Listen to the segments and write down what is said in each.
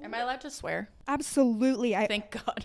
Am I allowed to swear? Absolutely. Thank God.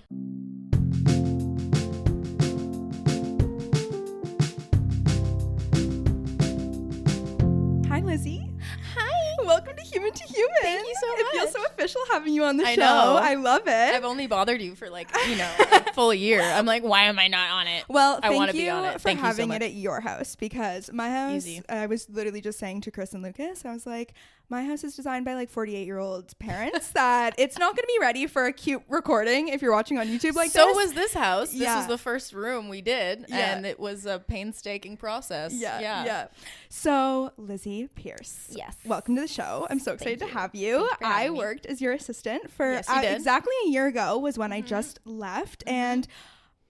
Hi, Lizzie. Hi. Welcome to Human to Human. Thank you so much. It feels so official having you on the I show. know. I love it. I've only bothered you for like, a full year. I'm like, why am I not on it? Well, I want to thank be on you it. for Thank you so having much. it at your house, because my house, Easy. I was literally just saying to Chris and Lucas, I was like, my house is designed by like 48-year-old parents that it's not going to be ready for a cute recording if you're watching on YouTube like this. So was this house. This Yeah. was the first room we did, Yeah. and it was a painstaking process. Yeah. So, Lizzie Peirce. Yes. Welcome to the show. I'm so excited to have you. Thank you for I having me. worked as your assistant for Yes, you did. exactly a year ago was when I just left, and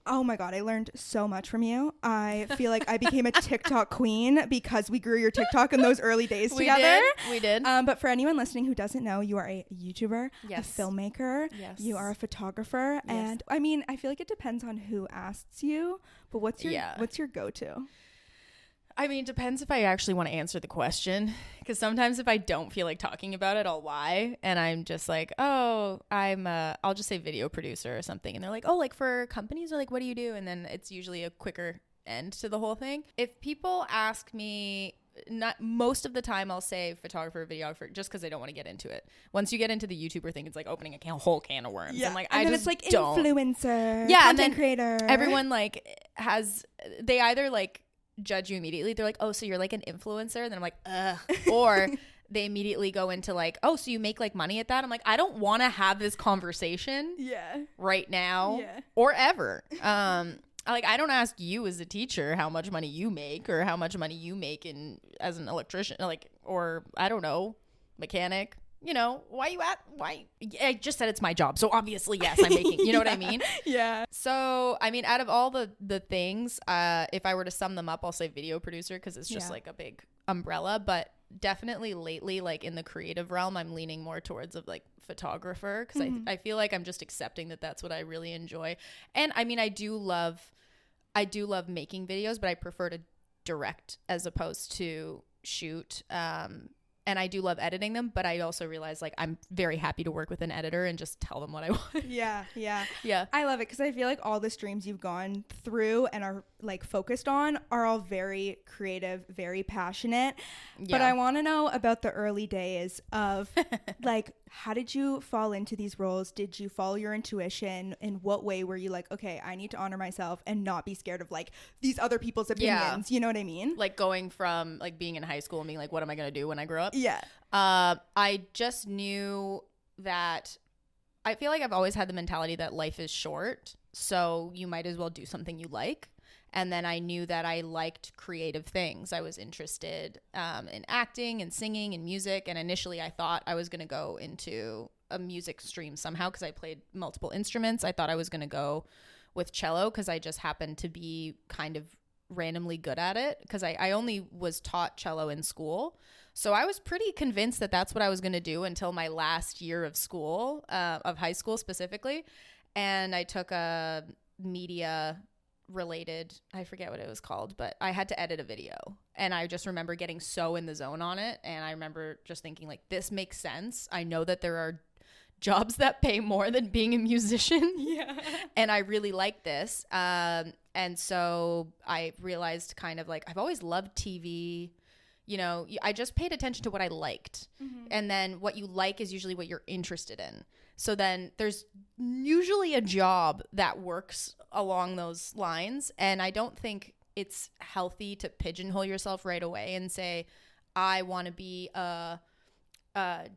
oh my God, I learned so much from you. I feel like I became a TikTok queen because we grew your TikTok in those early days together. We did. But for anyone listening who doesn't know, you are a YouTuber, Yes. a filmmaker, Yes. you are a photographer, Yes. and I mean, I feel like it depends on who asks you, but what's your go-to? I mean, depends if I actually want to answer the question, because sometimes if I don't feel like talking about it, I'll lie, and I'm just like, oh, I'll just say video producer or something, and they're like, oh, like for companies, or like, what do you do? And then it's usually a quicker end to the whole thing. If people ask me, not most of the time I'll say photographer, videographer, just because I don't want to get into it. Once you get into the YouTuber thing, it's like opening a whole can of worms. Yeah. And like, and I then just it's like don't. influencer, Yeah, and content then creator. Everyone like they either like judge you immediately. They're like, oh, so you're like an influencer? And then I'm like, ugh. Or they immediately go into like, oh, so you make like money at that? I'm like, I don't want to have this conversation right now or ever. Like, I don't ask you as a teacher how much money you make or how much money you make as an electrician, like, or I don't know, mechanic. You know, why? I just said it's my job. So obviously, yes, I'm making, you know what I mean? Yeah. So, I mean, out of all the things, if I were to sum them up, I'll say video producer, because it's just like a big umbrella. But definitely lately, like in the creative realm, I'm leaning more towards of like photographer, because I feel like I'm just accepting that that's what I really enjoy. And I mean, I do love making videos, but I prefer to direct as opposed to shoot. And I do love editing them, but I also realize like I'm very happy to work with an editor and just tell them what I want. Yeah. Yeah. I love it because I feel like all the streams you've gone through and are like focused on are all very creative, very passionate. Yeah. But I want to know about the early days of like, how did you fall into these roles? Did you follow your intuition? In what way were you like, okay, I need to honor myself and not be scared of like these other people's opinions? You know what I mean? Like going from like being in high school and being like, what am I going to do when I grow up? Yeah. I just knew that I feel like I've always had the mentality that life is short, so you might as well do something you like. And then I knew that I liked creative things. I was interested in acting and singing and music. And initially I thought I was going to go into a music stream somehow because I played multiple instruments. I thought I was going to go with cello because I just happened to be kind of randomly good at it, because I only was taught cello in school. So I was pretty convinced that that's what I was going to do until my last year of school, of high school specifically. And I took a media related, I forget what it was called, but I had to edit a video. And I just remember getting so in the zone on it. And I remember just thinking like, this makes sense. I know that there are jobs that pay more than being a musician. Yeah. And I really like this. And so I realized kind of like, I've always loved TV. You know, I just paid attention to what I liked. Mm-hmm. And then what you like is usually what you're interested in. So then there's usually a job that works along those lines. And I don't think it's healthy to pigeonhole yourself right away and say, I want to be a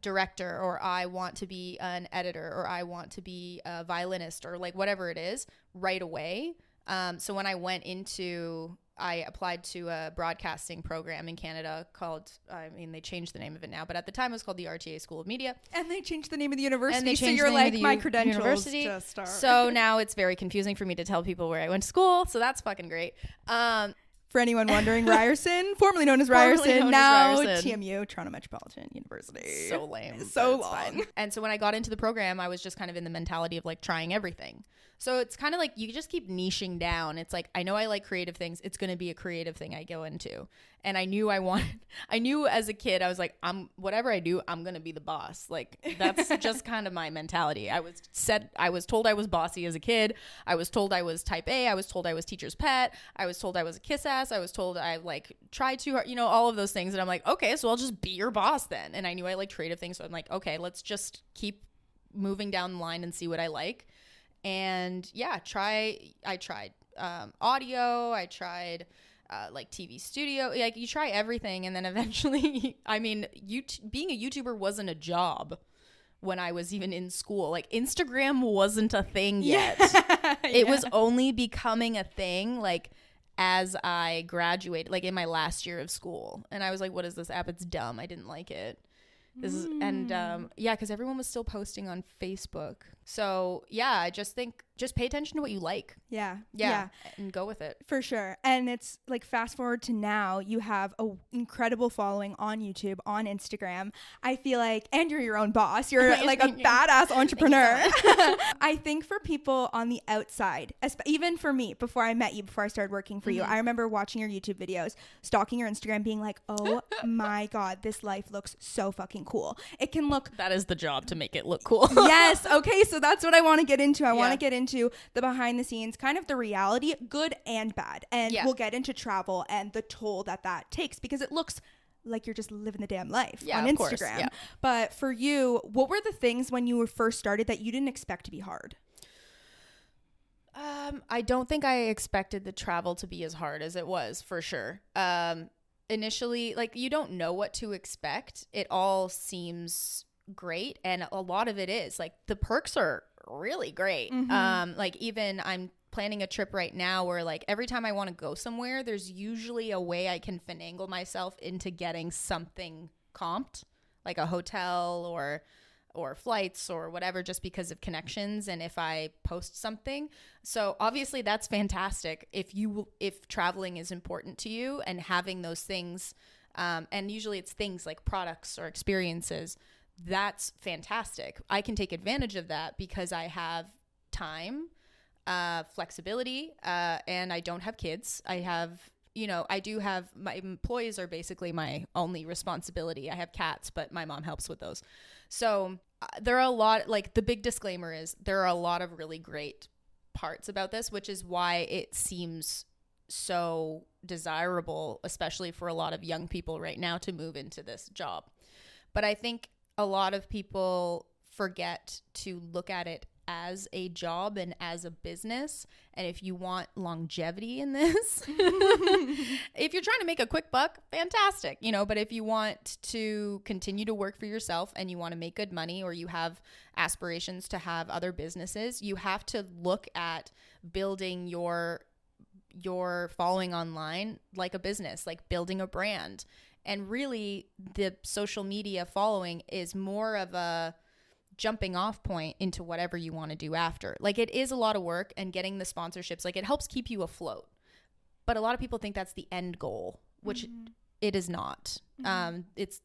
director, or I want to be an editor, or I want to be a violinist, or like whatever it is right away. So when I applied to a broadcasting program in Canada called, I mean, they changed the name of it now, but at the time it was called the RTA School of Media. And they changed the name of the university. And they so changed you're the name like, of the my credentials university. just are. So now it's very confusing for me to tell people where I went to school. So that's fucking great. For anyone wondering, Ryerson, formerly known as Ryerson, now TMU, Toronto Metropolitan University. So lame. So long. Fine. And so when I got into the program, I was just kind of in the mentality of like trying everything. So it's kind of like you just keep niching down. It's like, I know I like creative things. It's going to be a creative thing I go into. And I knew I knew as a kid, I was like, whatever I do, I'm going to be the boss. Like, that's just kind of my mentality. I was told I was bossy as a kid. I was told I was type A. I was told I was teacher's pet. I was told I was a kiss ass. I was told I like tried too hard, all of those things. And I'm like, okay, so I'll just be your boss then. And I knew I like creative things. So I'm like, okay, let's just keep moving down the line and see what I like. And yeah, I tried audio. I tried like TV studio. Like, you try everything. And then eventually, I mean, being a YouTuber wasn't a job when I was even in school. Like, Instagram wasn't a thing yet. It was only becoming a thing like as I graduated, like in my last year of school. And I was like, what is this app? It's dumb. I didn't like it. Because everyone was still posting on Facebook. So yeah, I just think just pay attention to what you like. Yeah, and go with it. For sure. And it's like, fast forward to now, you have a incredible following on YouTube, on Instagram. I feel like, and you're your own boss. You're like a badass entrepreneur. I think for people on the outside, even for me, before I met you, before I started working for you, I remember watching your YouTube videos, stalking your Instagram, being like, oh my God, this life looks so fucking cool. It can look. That is the job, to make it look cool. Yes. Okay. So that's what I want to get into. I want to get into the behind the scenes, kind of the reality, good and bad. And we'll get into travel and the toll that takes, because it looks like you're just living the damn life on Instagram. Yeah. But for you, what were the things when you were first started that you didn't expect to be hard? I don't think I expected the travel to be as hard as it was, for sure. Initially, like, you don't know what to expect. It all seems great, and a lot of it is like, the perks are really great. Like, even I'm planning a trip right now where, like, every time I want to go somewhere, there's usually a way I can finagle myself into getting something comped, like a hotel or flights or whatever, just because of connections and if I post something. So obviously that's fantastic if traveling is important to you, and having those things, and usually it's things like products or experiences. That's fantastic. I can take advantage of that because I have time, flexibility, and I don't have kids. I do have, my employees are basically my only responsibility. I have cats, but my mom helps with those. So there are a lot, like, the big disclaimer is there are a lot of really great parts about this, which is why it seems so desirable, especially for a lot of young people right now, to move into this job. But I think a lot of people forget to look at it as a job and as a business. And if you want longevity in this, if you're trying to make a quick buck, fantastic, but if you want to continue to work for yourself and you want to make good money, or you have aspirations to have other businesses, you have to look at building your following online like a business, like building a brand. And really, the social media following is more of a jumping off point into whatever you want to do after. Like, it is a lot of work, and getting the sponsorships, like, it helps keep you afloat. But a lot of people think that's the end goal, which it is not.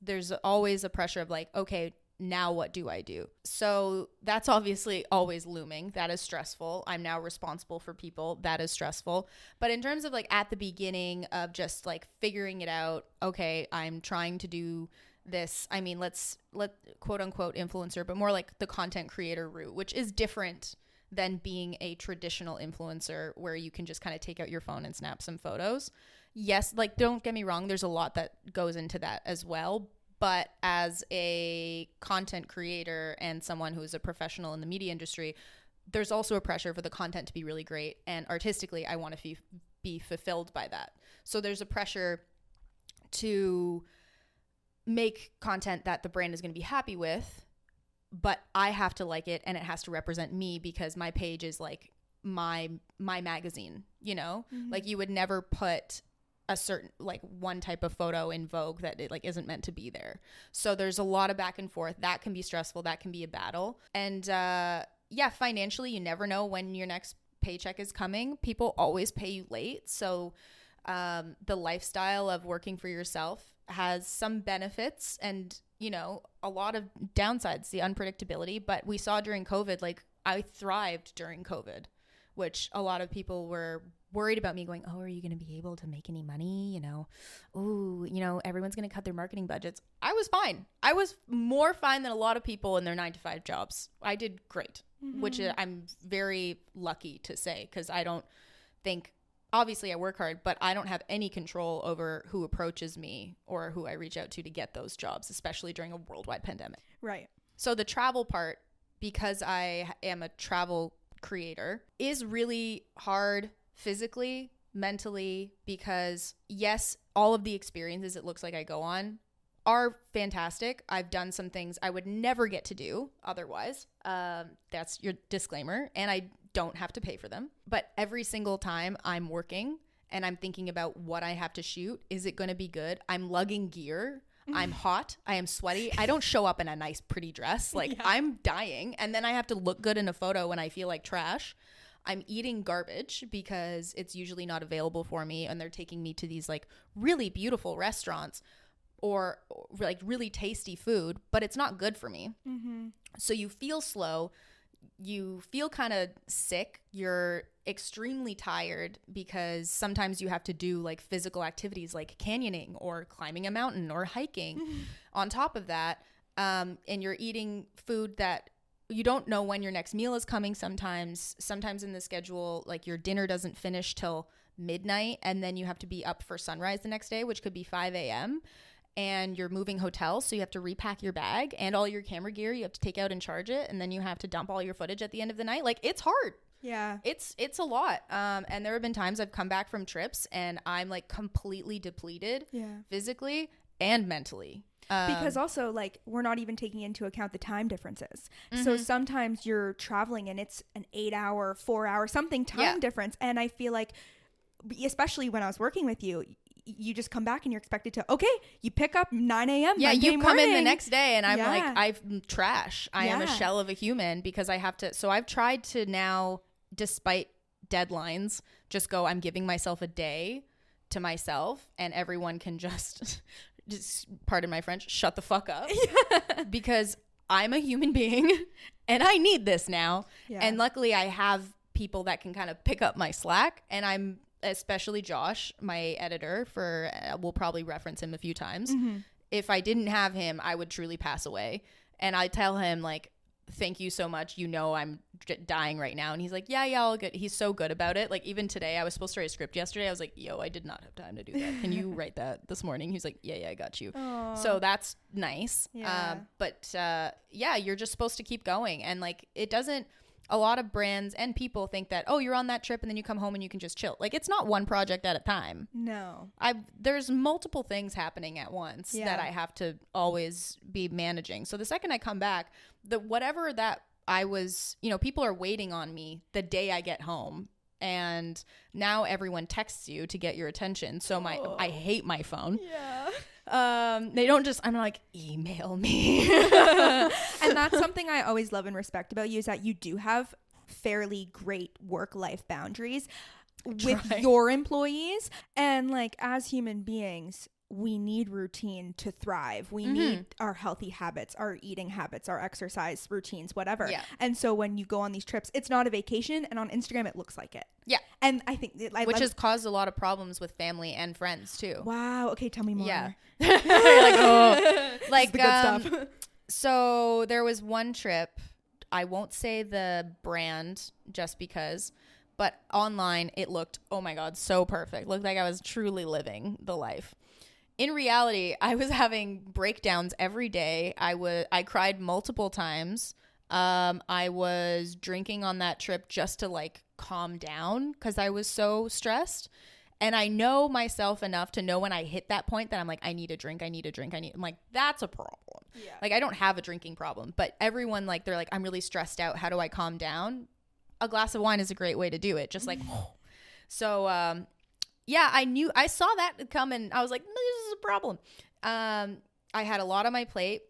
There's always a pressure of like, okay, now what do I do? So that's obviously always looming. That is stressful. I'm now responsible for people. That is stressful. But in terms of like at the beginning of just like figuring it out, okay, I'm trying to do this. I mean, let quote unquote influencer, but more like the content creator route, which is different than being a traditional influencer where you can just kind of take out your phone and snap some photos. Yes, like, don't get me wrong, there's a lot that goes into that as well. But as a content creator and someone who is a professional in the media industry, there's also a pressure for the content to be really great. And artistically, I want to be fulfilled by that. So there's a pressure to make content that the brand is going to be happy with, but I have to like it, and it has to represent me, because my page is like my magazine, like, you would never put a certain, like, one type of photo in Vogue that it like isn't meant to be there. So there's a lot of back and forth. That can be stressful. That can be a battle. And financially, you never know when your next paycheck is coming. People always pay you late. So the lifestyle of working for yourself has some benefits and, a lot of downsides, the unpredictability. But we saw during COVID, like, I thrived during COVID. which a lot of people were worried about me going, oh, are you going to be able to make any money? Oh, everyone's going to cut their marketing budgets. I was fine. I was more fine than a lot of people in their 9-to-5 jobs. I did great, which I'm very lucky to say, because I don't think, obviously I work hard, but I don't have any control over who approaches me or who I reach out to get those jobs, especially during a worldwide pandemic. Right. So the travel part, because I am a travel creator, is really hard physically, mentally, because yes, all of the experiences it looks like I go on are fantastic. I've done some things I would never get to do otherwise. That's your disclaimer. And I don't have to pay for them. But every single time I'm working and I'm thinking about what I have to shoot, is it going to be good? I'm lugging gear. I'm hot. I am sweaty. I don't show up in a nice, pretty dress. Like, I'm dying. And then I have to look good in a photo when I feel like trash. I'm eating garbage because it's usually not available for me. And they're taking me to these like really beautiful restaurants or like really tasty food, but it's not good for me. So you feel slow. You feel kind of sick. You're extremely tired because sometimes you have to do like physical activities like canyoning or climbing a mountain or hiking on top of that. And you're eating food that you don't know when your next meal is coming. Sometimes in the schedule, like your dinner doesn't finish till midnight, and then you have to be up for sunrise the next day, which could be 5 a.m. And you're moving hotels, so you have to repack your bag and all your camera gear. You have to take out and charge it, and then you have to dump all your footage at the end of the night. Like, it's hard. Yeah. It's a lot. And there have been times I've come back from trips and I'm like completely depleted physically and mentally. Because also, like, we're not even taking into account the time differences. So sometimes you're traveling and it's an 8-hour, 4-hour, something time difference. And I feel like, especially when I was working with you, you just come back and you're expected to, okay, you pick up 9 a.m. Yeah, Monday you come morning. in the next day and I'm like, I'm trash. I am a Yeah. shell of a human because I have to. So I've tried to now, despite deadlines, just go, I'm giving myself a day to myself, and everyone can just pardon my French, shut the fuck up. Because I'm a human being and I need this now. Yeah. And luckily I have people that can kind of pick up my slack, and I'm especially Josh, my editor, we'll probably reference him a few times. If I didn't have him, I would truly pass away. And I tell him, like, thank you so much. I'm dying right now. And he's like, yeah, all good. He's so good about it. Like, even today, I was supposed to write a script yesterday. I was like, yo, I did not have time to do that. Can you write that this morning? He's like, yeah, I got you. Aww. So that's nice. Yeah. But you're just supposed to keep going. And like, a lot of brands and people think that, oh, you're on that trip and then you come home and you can just chill. Like, it's not one project at a time. No. There's multiple things happening at once that I have to always be managing. So the second I come back, whatever that I was, people are waiting on me the day I get home. And now everyone texts you to get your attention. So I hate my phone. Yeah. They don't just, I'm like, email me. And that's something I always love and respect about you, is that you do have fairly great work-life boundaries with your employees. And like, as human beings, we need routine to thrive. We need our healthy habits, our eating habits, our exercise routines, whatever. Yeah. And so when you go on these trips, it's not a vacation, and on Instagram it looks like it. Yeah. And I think which has caused a lot of problems with family and friends too. Wow. Okay, tell me more. Yeah. You're like, oh, like the good stuff. So there was one trip, I won't say the brand just because, but online it looked, oh my God, so perfect. Looked like I was truly living the life. In reality, I was having breakdowns every day. I cried multiple times. I was drinking on that trip just to like calm down because I was so stressed. And I know myself enough to know when I hit that point that I'm like, I need a drink. I'm like, that's a problem. Yeah. Like, I don't have a drinking problem, but everyone, like, they're like, I'm really stressed out. How do I calm down? A glass of wine is a great way to do it. Just like, so, yeah, I saw that come, and I was like, this is a problem. I had a lot on my plate,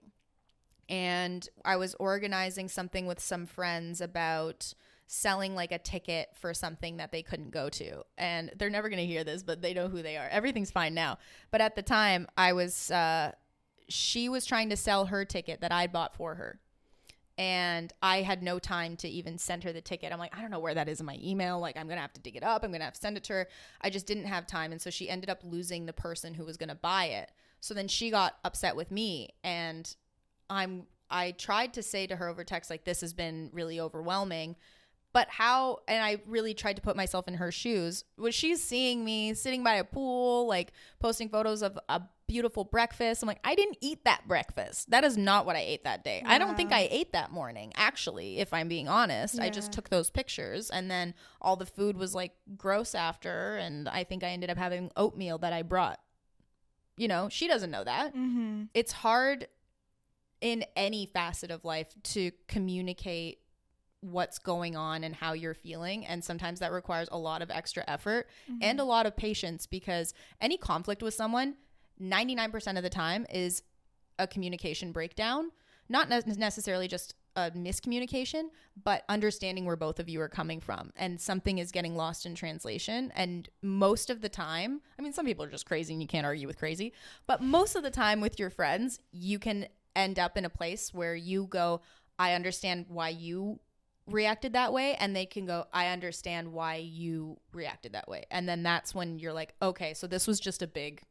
and I was organizing something with some friends about selling like a ticket for something that they couldn't go to. And they're never going to hear this, but they know who they are. Everything's fine now. But at the time, she was trying to sell her ticket that I'd bought for her. And I had no time to even send her the ticket. I'm like, I don't know where that is in my email. Like, I'm going to have to dig it up. I'm going to have to send it to her. I just didn't have time. And so she ended up losing the person who was going to buy it. So then she got upset with me. And I tried to say to her over text, like, this has been really overwhelming. But how, and I really tried to put myself in her shoes, was she's seeing me sitting by a pool, like posting photos of a beautiful breakfast. I'm like, I didn't eat that breakfast. That is not what I ate that day. I don't think I ate that morning, actually, if I'm being honest. I just took those pictures, and then all the food was like gross after. And I think I ended up having oatmeal that I brought. You know, she doesn't know that. Mm-hmm. It's hard in any facet of life to communicate what's going on and how you're feeling, and sometimes that requires a lot of extra effort and a lot of patience, because any conflict with someone 99% of the time is a communication breakdown, not necessarily just a miscommunication, but understanding where both of you are coming from, and something is getting lost in translation. And most of the time, I mean, some people are just crazy and you can't argue with crazy, but most of the time with your friends, you can end up in a place where you go, I understand why you reacted that way, and they can go, I understand why you reacted that way. And then that's when you're like, okay, so this was just a big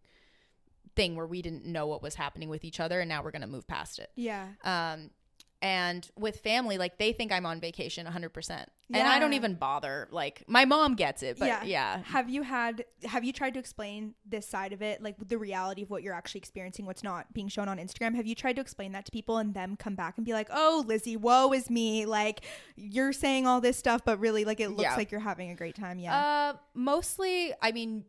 thing where we didn't know what was happening with each other, and now we're going to move past it. And with family, like, they think I'm on vacation 100%. And I don't even bother. Like, my mom gets it, but yeah. Have you tried to explain this side of it, like the reality of what you're actually experiencing, what's not being shown on Instagram? Have you tried to explain that to people and them come back and be like, oh, Lizzie, woe is me. Like, you're saying all this stuff, but really, like, it looks like you're having a great time. Yeah. Mostly, I mean,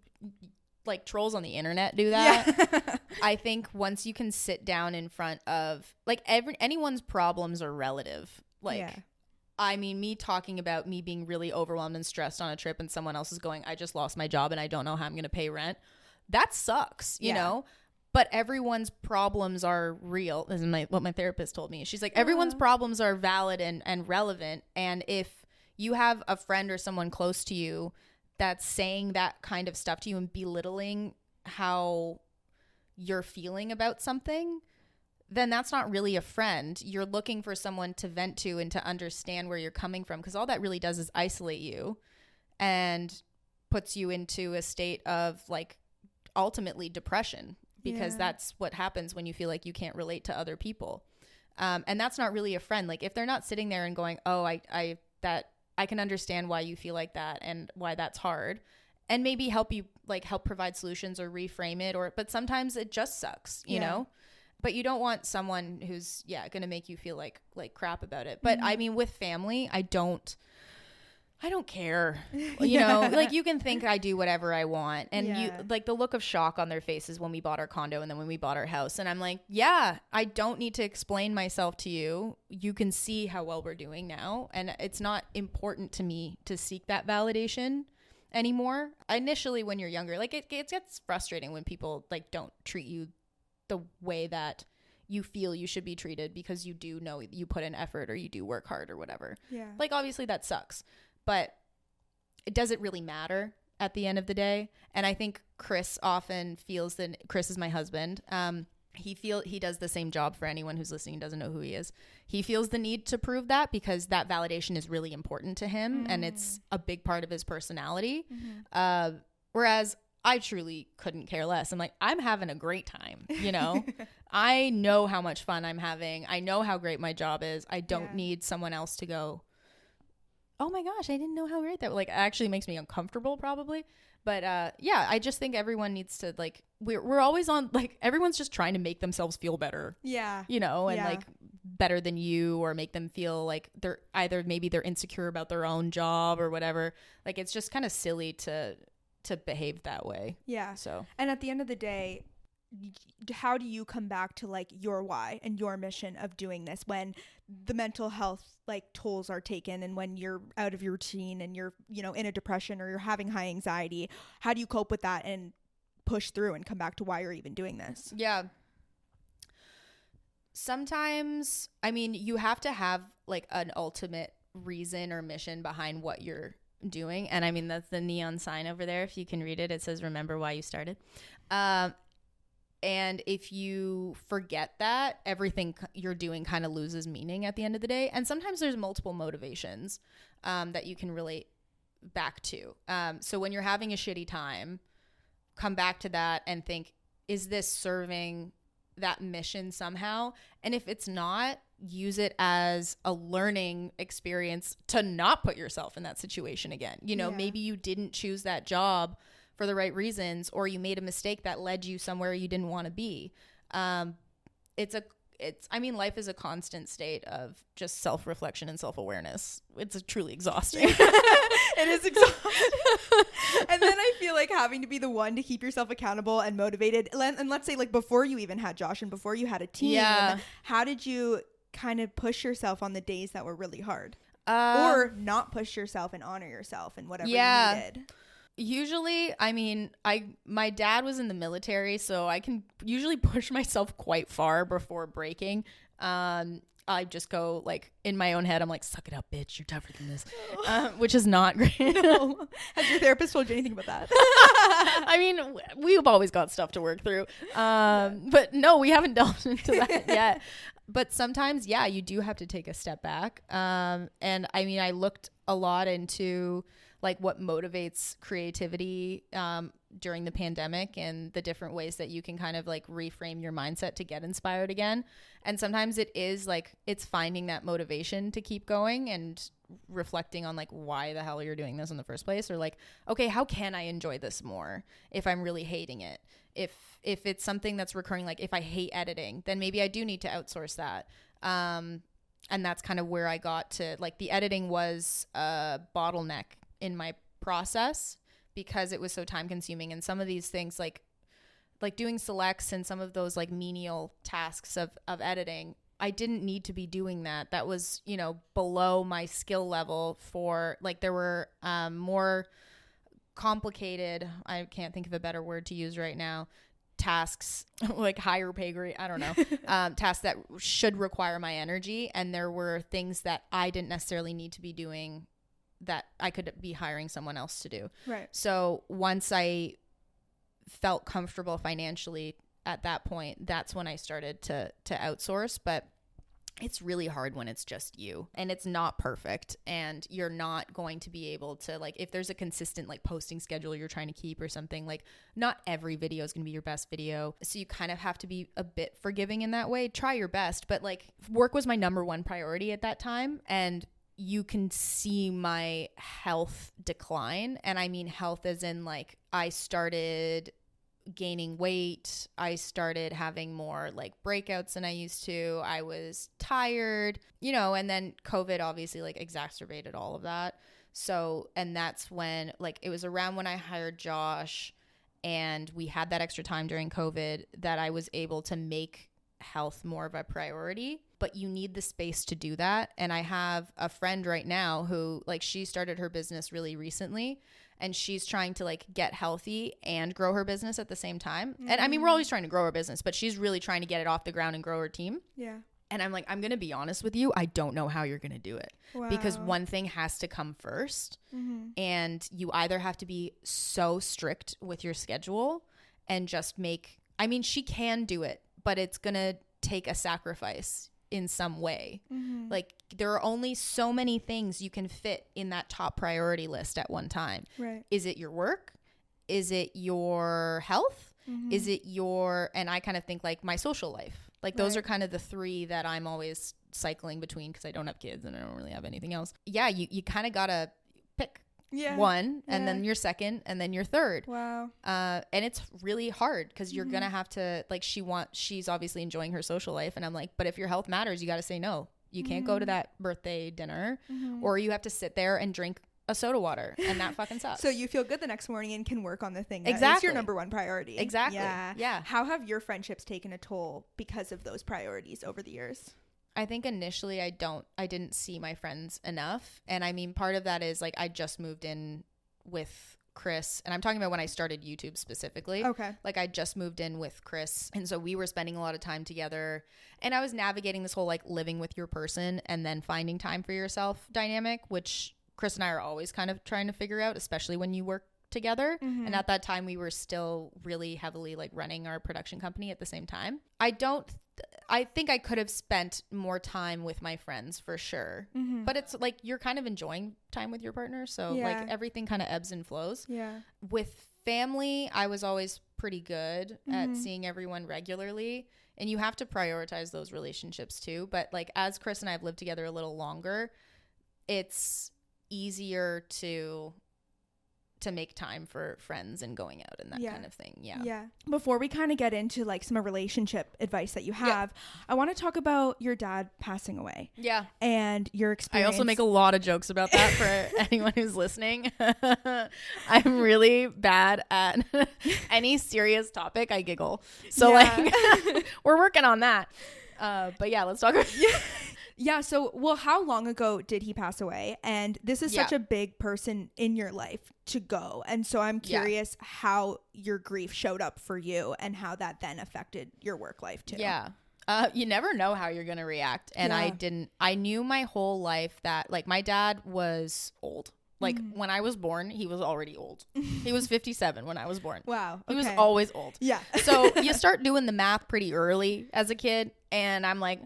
like, trolls on the internet do that. I think once you can sit down in front of, like, anyone's problems are relative. Like, I mean, me talking about me being really overwhelmed and stressed on a trip, and someone else is going, I just lost my job and I don't know how I'm going to pay rent. That sucks, you know? But everyone's problems are real. This is what my therapist told me. She's like, everyone's problems are valid and relevant. And if you have a friend or someone close to you that's saying that kind of stuff to you and belittling how you're feeling about something, then that's not really a friend. You're looking for someone to vent to and to understand where you're coming from, because all that really does is isolate you and puts you into a state of, like, ultimately depression, because that's what happens when you feel like you can't relate to other people. And that's not really a friend. Like, if they're not sitting there and going, oh, I can understand why you feel like that and why that's hard, and maybe help provide solutions or reframe it, but sometimes it just sucks, you know? But you don't want someone who's going to make you feel like crap about it. But I mean, with family, I don't care, you know, like, you can think I do whatever I want. And you, like, the look of shock on their faces when we bought our condo and then when we bought our house. And I'm like, I don't need to explain myself to you. You can see how well we're doing now. And it's not important to me to seek that validation anymore. Initially, when you're younger, like, it gets frustrating when people, like, don't treat you the way that you feel you should be treated, because you do know you put in effort or you do work hard or whatever. Like, obviously that sucks. But it doesn't really matter at the end of the day. And I think Chris often feels that, Chris is my husband. He does the same job, for anyone who's listening doesn't know who he is. He feels the need to prove that, because that validation is really important to him, and it's a big part of his personality. Whereas I truly couldn't care less. I'm like, I'm having a great time, you know? I know how much fun I'm having. I know how great my job is. I don't need someone else to go, oh my gosh, I didn't know how great that was. Like, it actually makes me uncomfortable, probably. But I just think everyone needs to, like, we're always on, like, everyone's just trying to make themselves feel better. You know, and like better than you, or make them feel like maybe they're insecure about their own job or whatever. Like, it's just kind of silly to behave that way. So, and at the end of the day, how do you come back to, like, your why and your mission of doing this when the mental health, like, tolls are taken, and when you're out of your routine and you're, you know, in a depression or you're having high anxiety? How do you cope with that and push through and come back to why you're even doing this? Sometimes, I mean, you have to have, like, an ultimate reason or mission behind what you're doing. And I mean, that's the neon sign over there. If you can read it, it says, remember why you started. And if you forget that, everything you're doing kind of loses meaning at the end of the day. And sometimes there's multiple motivations that you can relate back to. So when you're having a shitty time, come back to that and think, is this serving that mission somehow? And if it's not, use it as a learning experience to not put yourself in that situation again. You know, maybe you didn't choose that job for the right reasons, or you made a mistake that led you somewhere you didn't want to be. I mean, life is a constant state of just self-reflection and self-awareness. It's truly exhausting. It is exhausting. And then I feel like having to be the one to keep yourself accountable and motivated. And let's say like before you even had Josh and before you had a team, how did you kind of push yourself on the days that were really hard? Or not push yourself and honor yourself and whatever you needed? Usually, I mean, my dad was in the military, so I can usually push myself quite far before breaking. I just go like in my own head, I'm like, suck it up, bitch, you're tougher than this, which is not great. No. Has your therapist told you anything about that? I mean, we've always got stuff to work through, but no, we haven't delved into that yet. But sometimes, yeah, you do have to take a step back. And I mean, I looked a lot into like what motivates creativity during the pandemic and the different ways that you can kind of like reframe your mindset to get inspired again. And sometimes it is like, it's finding that motivation to keep going and reflecting on like why the hell you're doing this in the first place, or like, okay, how can I enjoy this more if I'm really hating it? If it's something that's recurring, like if I hate editing, then maybe I do need to outsource that. And that's kind of where I got to, like, the editing was a bottleneck in my process because it was so time consuming. And some of these things like doing selects and some of those like menial tasks of editing, I didn't need to be doing that. That was, you know, below my skill level for like, there were more complicated, I can't think of a better word to use right now, tasks, like higher pay grade, I don't know, tasks that should require my energy. And there were things that I didn't necessarily need to be doing that I could be hiring someone else to do. Right. So once I felt comfortable financially at that point, that's when I started to outsource. But it's really hard when it's just you and it's not perfect, and you're not going to be able to, like, if there's a consistent like posting schedule you're trying to keep or something, like not every video is going to be your best video. So you kind of have to be a bit forgiving in that way. Try your best. But like, work was my number one priority at that time. And you can see my health decline. And I mean health as in like, I started gaining weight. I started having more like breakouts than I used to. I was tired, you know, and then COVID obviously like exacerbated all of that. So, and that's when, like, it was around when I hired Josh and we had that extra time during COVID that I was able to make health more of a priority. But you need the space to do that. And I have a friend right now who, like, she started her business really recently and she's trying to like get healthy and grow her business at the same time. Mm-hmm. And I mean, we're always trying to grow our business, but she's really trying to get it off the ground and grow her team. Yeah. And I'm like, I'm going to be honest with you. I don't know how you're going to do it. Wow. Because one thing has to come first. Mm-hmm. And you either have to be so strict with your schedule and just make, I mean, she can do it, but it's going to take a sacrifice in some way. Mm-hmm. Like, there are only so many things you can fit in that top priority list at one time. Right. Is it your work? Is it your health? Mm-hmm. Is it your, and I kind of think like my social life. Like, those are kind of the three that I'm always cycling between because I don't have kids and I don't really have anything else. Yeah, you kind of got to pick one and then your second and then your third. Wow. And it's really hard because you're going to have to, like, she's obviously enjoying her social life. And I'm like, but if your health matters, you got to say no. You can't go to that birthday dinner or you have to sit there and drink a soda water, and that fucking sucks. So you feel good the next morning and can work on the thing that is your number one priority. Exactly. Yeah. How have your friendships taken a toll because of those priorities over the years? I think initially I didn't see my friends enough. And I mean, part of that is like, I just moved in with Chris, and I'm talking about when I started YouTube specifically. Okay. Like, I just moved in with Chris, and so we were spending a lot of time together, and I was navigating this whole like living with your person and then finding time for yourself dynamic, which Chris and I are always kind of trying to figure out, especially when you work together. And at that time we were still really heavily like running our production company at the same time. I think I could have spent more time with my friends for sure. But it's like you're kind of enjoying time with your partner. So like everything kind of ebbs and flows. Yeah. With family, I was always pretty good at seeing everyone regularly. And you have to prioritize those relationships too. But like as Chris and I have lived together a little longer, it's easier to make time for friends and going out and that kind of thing. Yeah. Before we kind of get into like some relationship advice that you have, I want to talk about your dad passing away. Yeah. And your experience. I also make a lot of jokes about that for anyone who's listening. I'm really bad at any serious topic. I giggle. So like we're working on that. But yeah, let's talk about Yeah. So, well, how long ago did he pass away? And this is such a big person in your life to go. And so I'm curious how your grief showed up for you and how that then affected your work life too. Yeah. You never know how you're going to react. And I knew my whole life that like my dad was old. Like when I was born, he was already old. He was 57 when I was born. Wow. Okay. He was always old. Yeah. So you start doing the math pretty early as a kid. And I'm like,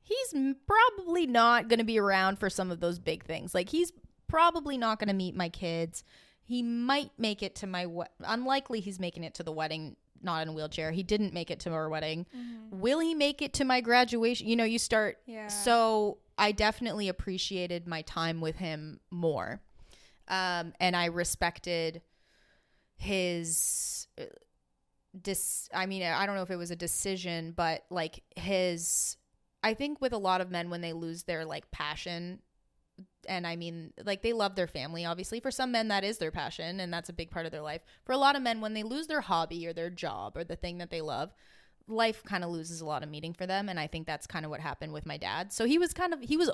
he's probably not going to be around for some of those big things. Like he's probably not going to meet my kids. He might make it to my unlikely he's making it to the wedding, not in a wheelchair. He didn't make it to our wedding. Will he make it to my graduation? You know, you start. Yeah. So I definitely appreciated my time with him more. And I respected his I mean, I don't know if it was a decision, but like I think with a lot of men when they lose their like passion, and I mean like they love their family, obviously. For some men that is their passion and that's a big part of their life. For a lot of men when they lose their hobby or their job or the thing that they love, life kind of loses a lot of meaning for them. And I think that's kind of what happened with my dad. So he was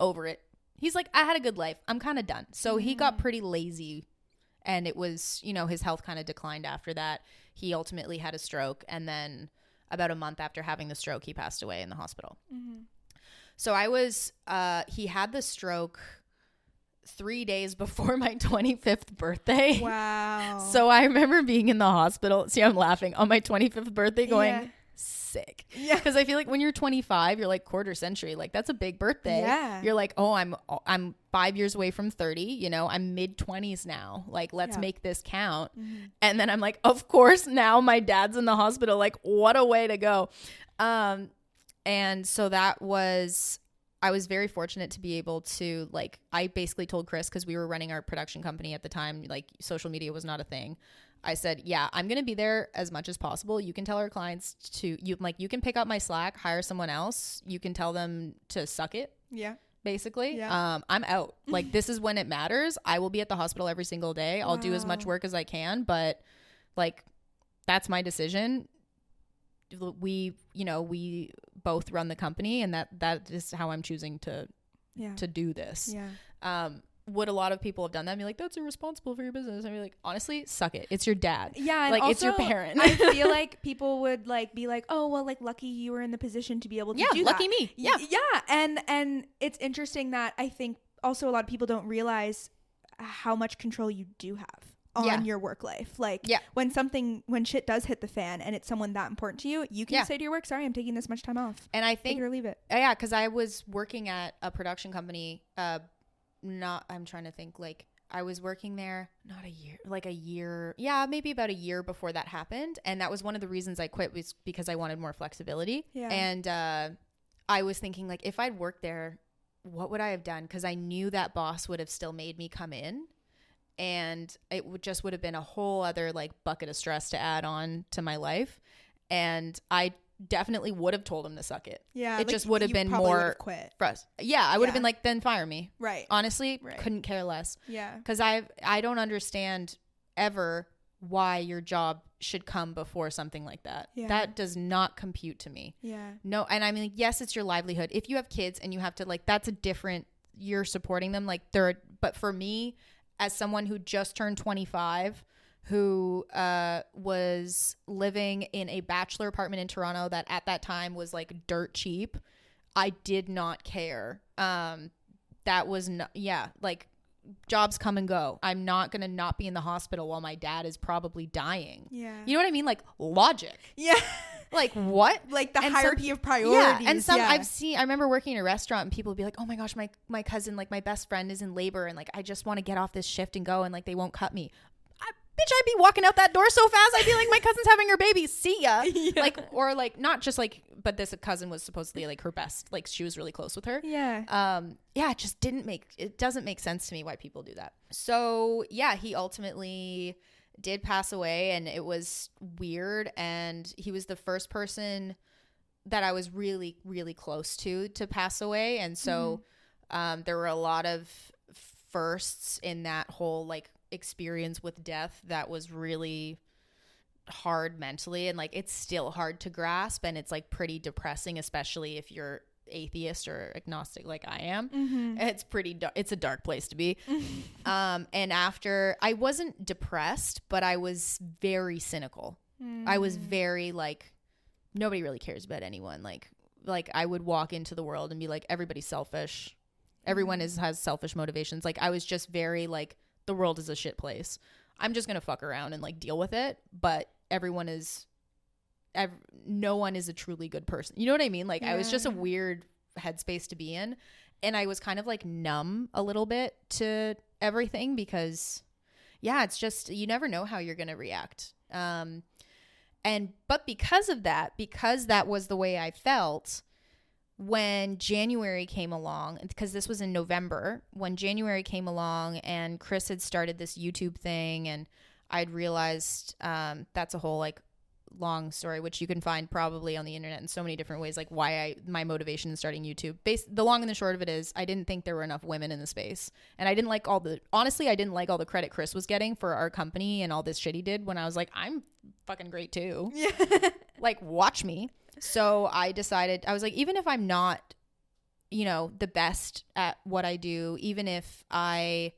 over it. He's like, I had a good life. I'm kind of done. So he got pretty lazy and it was, you know, his health kind of declined after that. He ultimately had a stroke. And then about a month after having the stroke, he passed away in the hospital. So he had the stroke 3 days before my 25th birthday. Wow. So I remember being in the hospital. See, I'm laughing on my 25th birthday going sick. Yeah. Because I feel like when you're 25, you're like quarter century. Like that's a big birthday. Yeah. You're like, oh, I'm 5 years away from 30. You know, I'm mid 20s now. Like, let's make this count. And then I'm like, of course, now my dad's in the hospital. Like, what a way to go. And so I was very fortunate to be able to, like, I basically told Chris, because we were running our production company at the time, like social media was not a thing. I said, yeah, I'm going to be there as much as possible. You can tell our clients you can pick up my slack, hire someone else. You can tell them to suck it. Yeah. Basically. Yeah. I'm out. Like, this is when it matters. I will be at the hospital every single day. I'll do as much work as I can, but like, that's my decision. We both run the company, and that is how I'm choosing to do this. Yeah. Would a lot of people have done that and be like, that's irresponsible for your business? And be like, honestly, suck it. It's your dad. Yeah. Like, also, it's your parent. I feel like people would like be like, oh, well, like lucky you were in the position to be able to do that. Lucky me. Yeah. Yeah. And it's interesting that I think also a lot of people don't realize how much control you do have on your work life. Like when shit does hit the fan and it's someone that important to you, you can say to your work, sorry, I'm taking this much time off. And I think take it or leave it. Yeah. Cause I was working at a production company, I'm trying to think, like I was working there, not a year, like a year. Yeah. Maybe about a year before that happened. And that was one of the reasons I quit, was because I wanted more flexibility. Yeah. And, I was thinking, like, if I'd worked there, what would I have done? Cause I knew that boss would have still made me come in. And it would have been a whole other like bucket of stress to add on to my life. And I definitely would have told him to suck it. Yeah. It just would have been more quit. Yeah. I would have been like, then fire me. Right. Honestly, couldn't care less. Yeah. Cause I don't understand ever why your job should come before something like that. Yeah. That does not compute to me. Yeah. No. And I mean, yes, it's your livelihood. If you have kids and you have to like, that's a different, you're supporting them. Like but for me, as someone who just turned 25, who was living in a bachelor apartment in Toronto that at that time was like dirt cheap, I did not care. That was like jobs come and go. I'm not going to not be in the hospital while my dad is probably dying. Yeah. You know what I mean? Like, logic. Yeah. Like, what? Like the hierarchy of priorities. Yeah. And I remember working in a restaurant and people would be like, oh my gosh, my cousin, like my best friend is in labor and like, I just want to get off this shift and go, and like, they won't cut me. Bitch, I'd be walking out that door so fast. I'd be like, my cousin's having her baby. See ya. Yeah. Like, or like, not just like, but this cousin was supposedly like her best. Like, she was really close with her. Yeah. Yeah, it doesn't make sense to me why people do that. So yeah, he ultimately did pass away, and it was weird. And he was the first person that I was really, really close to pass away. And so there were a lot of firsts in that whole like experience with death that was really hard mentally, and like it's still hard to grasp, and it's like pretty depressing, especially if you're atheist or agnostic like I am. It's a dark place to be. And after, I wasn't depressed, but I was very cynical. I was very like, nobody really cares about anyone. Like I would walk into the world and be like, everybody's selfish, everyone has selfish motivations. Like I was just very like, the world is a shit place. I'm just going to fuck around and like deal with it. But no one is a truly good person. You know what I mean? Like I was just a weird headspace to be in. And I was kind of like numb a little bit to everything because it's just, you never know how you're going to react. But because of that, because that was the way I felt, when January came along, because this was in November, when January came along and Chris had started this YouTube thing, and I'd realized that's a whole like long story, which you can find probably on the internet in so many different ways, like my motivation in starting YouTube. The long and the short of it is I didn't think there were enough women in the space, and I didn't like all the credit Chris was getting for our company and all this shit he did, when I was like, I'm fucking great too. Yeah. Like, watch me. So I decided, I was like, even if I'm not, the best at what I do, even if I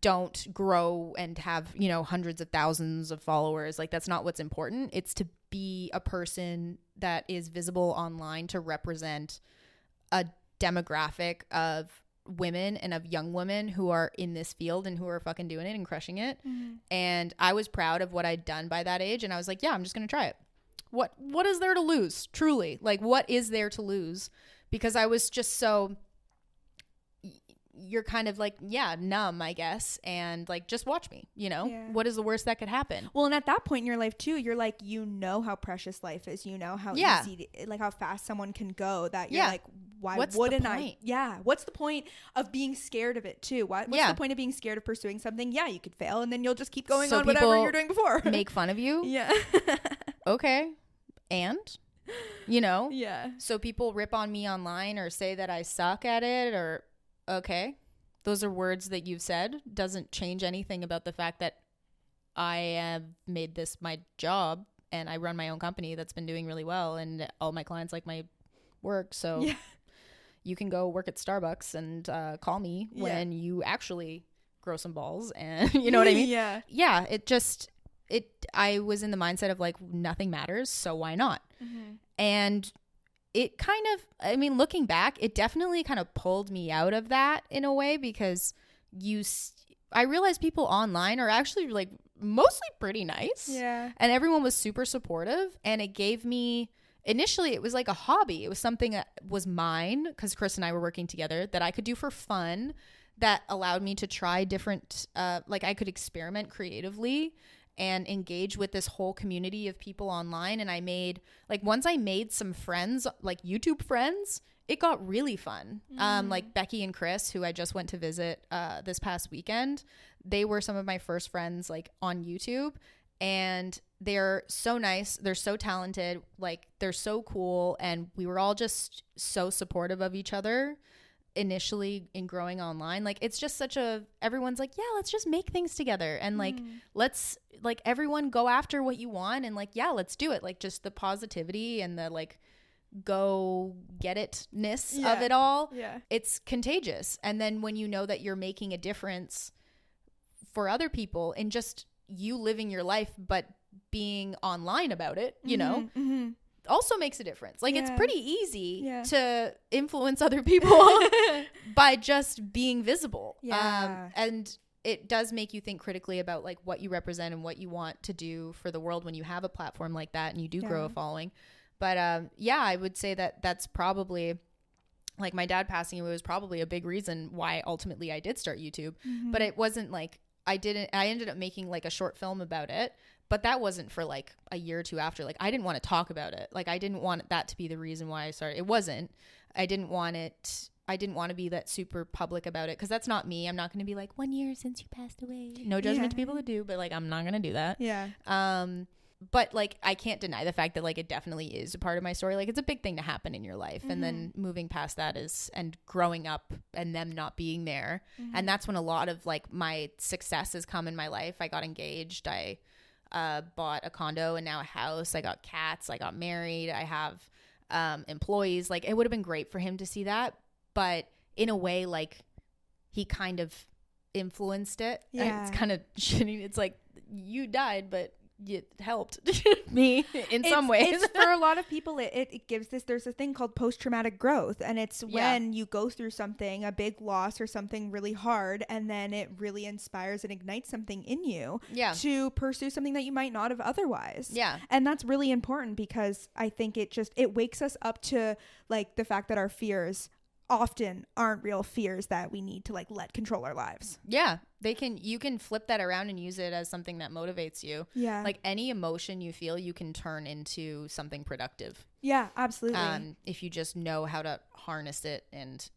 don't grow and have, hundreds of thousands of followers, like that's not what's important. It's to be a person that is visible online, to represent a demographic of women and of young women who are in this field and who are fucking doing it and crushing it. And I was proud of what I'd done by that age. And I was like, yeah, I'm just going to try it. What is there to lose? Truly, like, what is there to lose? Because I was just so, you're kind of like, numb, I guess. And like, just watch me, what is the worst that could happen? Well, and at that point in your life too, you're like, how precious life is, how easy, like how fast someone can go, that you're like, what's the point of being scared of it too? What's the point of being scared of pursuing something? Yeah, you could fail, and then you'll just keep going on whatever you're doing before. Make fun of you. Yeah. Okay. And so people rip on me online or say that I suck at it, or okay, those are words that you've said. Doesn't change anything about the fact that I have made this my job, and I run my own company that's been doing really well, and all my clients like my work. So you can go work at Starbucks and call me when you actually grow some balls, and you know what I mean? Yeah. I was in the mindset of like, nothing matters, so why not? And it kind of, looking back, it definitely kind of pulled me out of that in a way, because I realized people online are actually like mostly pretty nice. Yeah. And everyone was super supportive, and it gave me, initially it was like a hobby. It was something that was mine, because Chris and I were working together, that I could do for fun, that allowed me to try different, like I could experiment creatively and engage with this whole community of people online. And I made, like, once I made some friends, like YouTube friends, it got really fun. Like Becky and Chris, who I just went to visit this past weekend, they were some of my first friends, like, on YouTube. And they're so nice. They're so talented. Like, they're so cool. And we were all just so supportive of each other initially in growing online. Like, it's just everyone's like, yeah, let's just make things together, and like let's, like, everyone go after what you want, and like, yeah, let's do it. Like, just the positivity and the like go get it-ness of it all. It's contagious. And then when you know that you're making a difference for other people in just you living your life but being online about it, also makes a difference. Like it's pretty easy to influence other people by just being visible. And it does make you think critically about like what you represent and what you want to do for the world when you have a platform like that and you do grow a following. But I would say that that's probably, like, my dad passing away was probably a big reason why ultimately I did start YouTube. But it wasn't like I ended up making like a short film about it. But that wasn't for like a year or two after. Like, I didn't want to talk about it. Like, I didn't want that to be the reason why I started. It wasn't. I didn't want to be that super public about it, because that's not me. I'm not going to be like, 1 year since you passed away. No judgment to people who do, but like, I'm not going to do that. Yeah. But like, I can't deny the fact that like it definitely is a part of my story. Like, it's a big thing to happen in your life. And then moving past that and growing up and them not being there. And that's when a lot of like my success has come in my life. I got engaged. I bought a condo and now a house. I got cats. I got married. I have employees. Like, it would have been great for him to see that, but in a way, like, he kind of influenced it. It's kind of shitty. It's like, you died, but it helped me in some ways. It's for a lot of people, it gives there's a thing called post-traumatic growth, and it's when you go through something, a big loss or something really hard, and then it really inspires and ignites something in you to pursue something that you might not have otherwise. And that's really important, because I think it wakes us up to like the fact that our fears often aren't real fears that we need to like let control our lives. You can flip that around and use it as something that motivates you. Like, any emotion you feel, you can turn into something productive. Absolutely. If you just know how to harness it and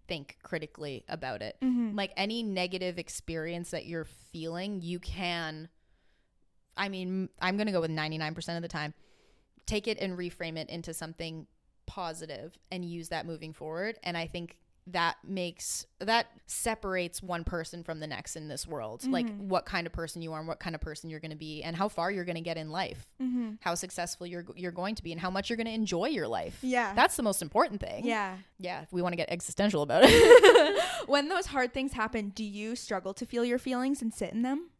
think critically about it. Like, any negative experience that you're feeling, you can, I mean, I'm gonna go with 99% of the time, take it and reframe it into something positive and use that moving forward. And I think that separates one person from the next in this world. Like, what kind of person you are and what kind of person you're going to be and how far you're going to get in life, how successful you're going to be, and how much you're going to enjoy your life. That's the most important thing. If we want to get existential about it. When those hard things happen, do you struggle to feel your feelings and sit in them?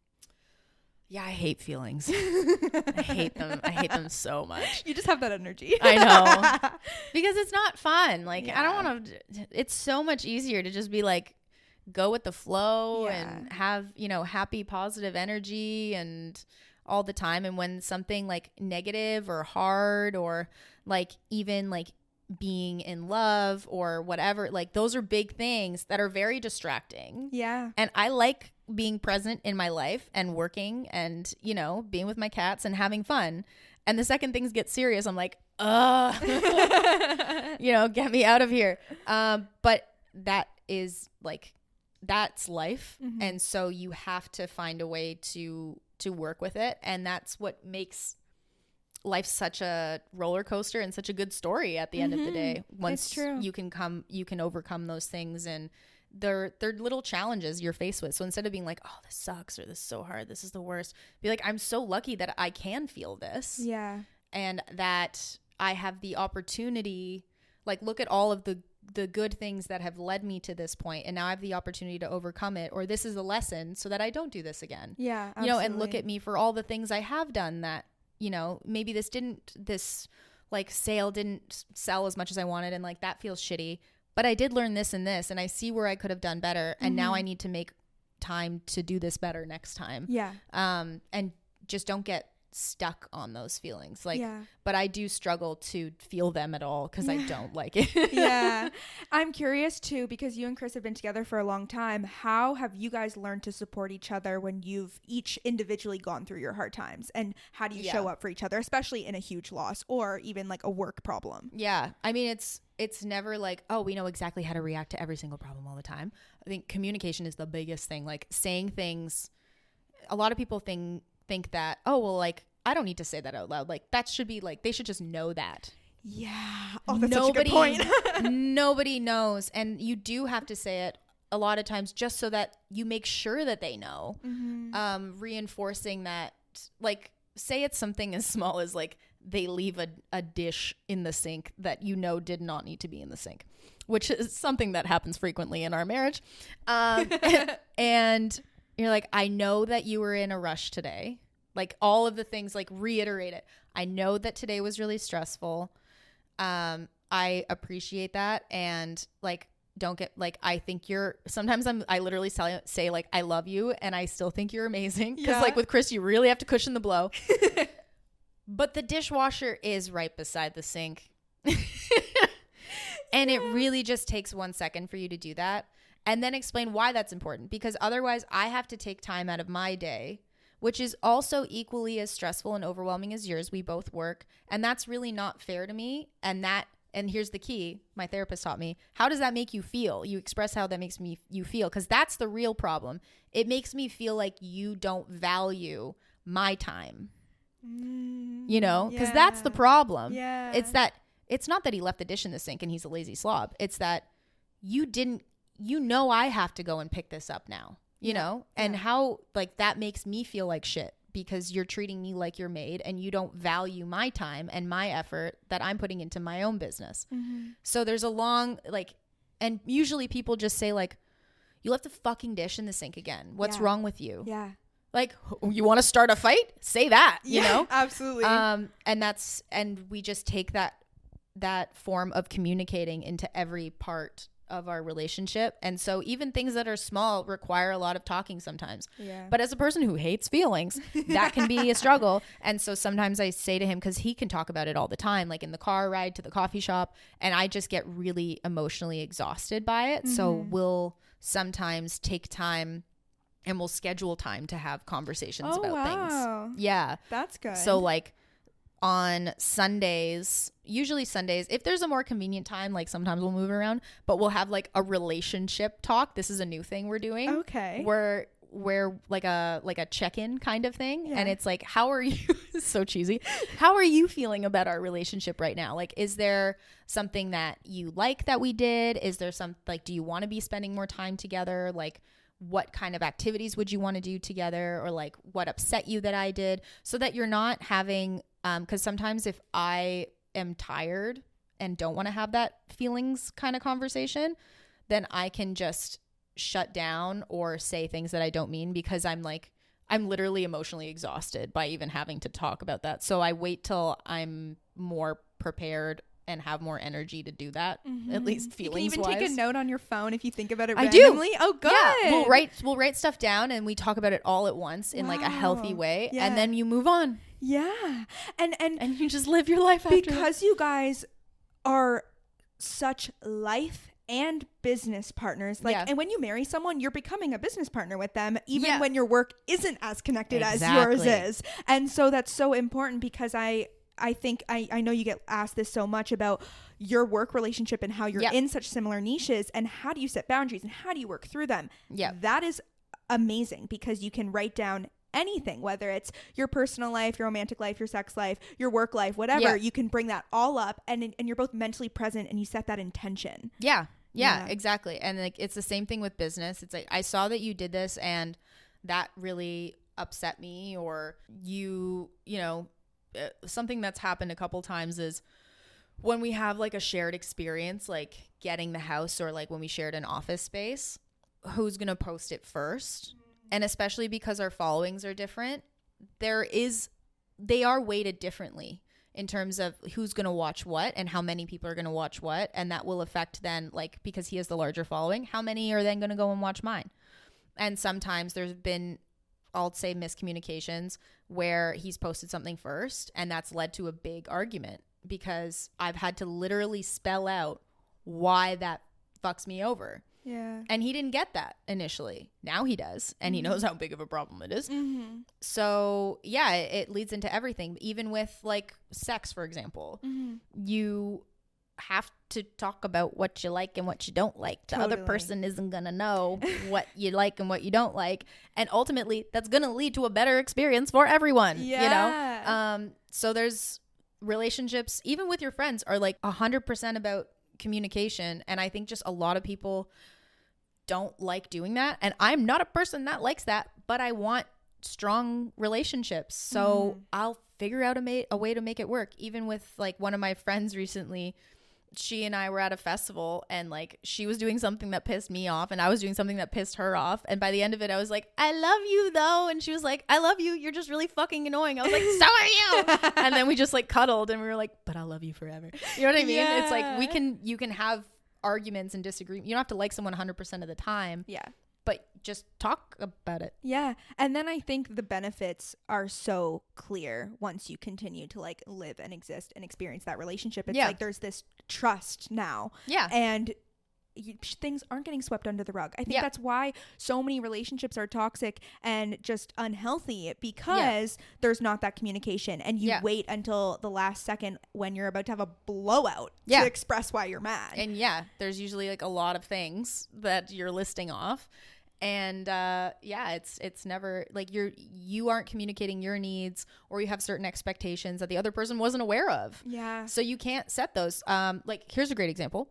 Yeah, I hate feelings. I hate them. I hate them so much. You just have that energy. I know. Because it's not fun. Like, I don't want to, it's so much easier to just be like, go with the flow and have, happy, positive energy and all the time. And when something like negative or hard or like even like being in love or whatever, like, those are big things that are very distracting. And I like being present in my life and working and, being with my cats and having fun. And the second things get serious, I'm like, get me out of here. But that is like, that's life. And so you have to find a way to work with it. And that's what makes life such a roller coaster and such a good story at the end of the day. Once you can overcome those things, and they're little challenges you're faced with. So instead of being like, oh, this sucks, or this is so hard, this is the worst, be like, I'm so lucky that I can feel this. And that I have the opportunity, like, look at all of the good things that have led me to this point, and now I have the opportunity to overcome it, or this is a lesson so that I don't do this again. Absolutely. And look at me for all the things I have done that, maybe this like sale didn't sell as much as I wanted, and like, that feels shitty, but I did learn this and this, and I see where I could have done better. And now I need to make time to do this better next time. And just don't get stuck on those feelings. Like, but I do struggle to feel them at all, because I don't like it. I'm curious too, because you and Chris have been together for a long time. How have you guys learned to support each other when you've each individually gone through your hard times? And how do you show up for each other, especially in a huge loss or even like a work problem? I mean, it's never like, oh, we know exactly how to react to every single problem all the time. I think communication is the biggest thing. Like, saying things, a lot of people think that, oh, well, like, I don't need to say that out loud. Like, that should be like, they should just know that. Oh, that's such a good point. Nobody knows. And you do have to say it a lot of times just so that you make sure that they know. Reinforcing that, like, say it's something as small as like they leave a dish in the sink that did not need to be in the sink, which is something that happens frequently in our marriage. And you're like, I know that you were in a rush today. Like, all of the things, like, reiterate it. I know that today was really stressful. I appreciate that. And like, don't get like, I think sometimes I literally say like, I love you. And I still think you're amazing. Cause like with Chris, you really have to cushion the blow. But the dishwasher is right beside the sink. And it really just takes 1 second for you to do that. And then explain why that's important. Because otherwise I have to take time out of my day, which is also equally as stressful and overwhelming as yours. We both work. And that's really not fair to me. And here's the key. My therapist taught me. How does that make you feel? You express how that makes you feel. Because that's the real problem. It makes me feel like you don't value my time. You know? Because that's the problem. Yeah. It's not that he left the dish in the sink and he's a lazy slob. It's that I have to go and pick this up now, you know? And how like that makes me feel like shit because you're treating me like your maid and you don't value my time and my effort that I'm putting into my own business. So there's a long like, and usually people just say like, you left the fucking dish in the sink again. What's wrong with you? Yeah. Like, you want to start a fight? Say that, you know? Absolutely. And we just take that form of communicating into every part of our relationship. And so even things that are small require a lot of talking sometimes. Yeah. But as a person who hates feelings, that can be a struggle. And so sometimes I say to him, because he can talk about it all the time, like in the car ride to the coffee shop, and I just get really emotionally exhausted by it. So we'll sometimes take time and we'll schedule time to have conversations about things. Yeah. That's good. So like on Sundays, usually Sundays, if there's a more convenient time, like sometimes we'll move around, but we'll have like a relationship talk. This is a new thing we're doing. Okay. Where like a check-in kind of thing. Yeah. And it's like, how are you? It's so cheesy. How are you feeling about our relationship right now? Like, is there something that you like that we did? Is there do you want to be spending more time together? Like, what kind of activities would you want to do together? Or like what upset you that I did, so that you're not having, because sometimes if I am tired and don't want to have that feelings kind of conversation, then I can just shut down or say things that I don't mean, because I'm literally emotionally exhausted by even having to talk about that. So I wait till I'm more prepared and have more energy to do that, at least feelings wise. You can even take a note on your phone if you think about it I randomly. do. Oh, good. Yeah. We'll write stuff down and we talk about it all at once in like a healthy way. Yeah. And then you move on. Yeah. And you just live your life after because that. You guys are such life and business partners. Like, and when you marry someone, you're becoming a business partner with them, even when your work isn't as connected as yours is. And so that's so important, because I think I know you get asked this so much about your work relationship and how you're in such similar niches, and how do you set boundaries and how do you work through them? Yeah. That is amazing, because you can write down anything, whether it's your personal life, your romantic life, your sex life, your work life, whatever. You can bring that all up, and you're both mentally present and you set that intention. Yeah, exactly. And like, it's the same thing with business. It's like, I saw that you did this and that really upset me, or you know, something that's happened a couple times is when we have like a shared experience, like getting the house, or like when we shared an office space, who's going to post it first? And especially because our followings are different, they are weighted differently in terms of who's going to watch what and how many people are going to watch what. And that will affect then, like, because he has the larger following, how many are then going to go and watch mine? And sometimes there's been, I'll say, miscommunications where he's posted something first, and that's led to a big argument, because I've had to literally spell out why that fucks me over. Yeah. And he didn't get that initially. Now he does. And he knows how big of a problem it is. So yeah, it leads into everything. Even with like sex, for example, you have to talk about what you like and what you don't like. The other person isn't going to know what you like and what you don't like. And ultimately that's going to lead to a better experience for everyone, you know? So there's relationships, even with your friends, are like 100% about communication. And I think just a lot of people don't like doing that. And I'm not a person that likes that, but I want strong relationships. So I'll figure out a way to make it work. Even with like one of my friends recently, she and I were at a festival, and like she was doing something that pissed me off and I was doing something that pissed her off, and by the end of it I was like, I love you though, and she was like, I love you, you're just really fucking annoying. I was like, so are you. And then we just like cuddled and we were like, but I'll love you forever. You know what I mean? Yeah. It's like you can have arguments and disagree. You don't have to like someone 100% of the time. Yeah. But just talk about it. Yeah. And then I think the benefits are so clear once you continue to like live and exist and experience that relationship. It's like there's this trust now. Yeah. And things aren't getting swept under the rug. I think that's why so many relationships are toxic and just unhealthy, because there's not that communication, and you wait until the last second when you're about to have a blowout to express why you're mad. And there's usually like a lot of things that you're listing off, and it's never like you aren't communicating your needs, or you have certain expectations that the other person wasn't aware of. So you can't set those. Like here's a great example.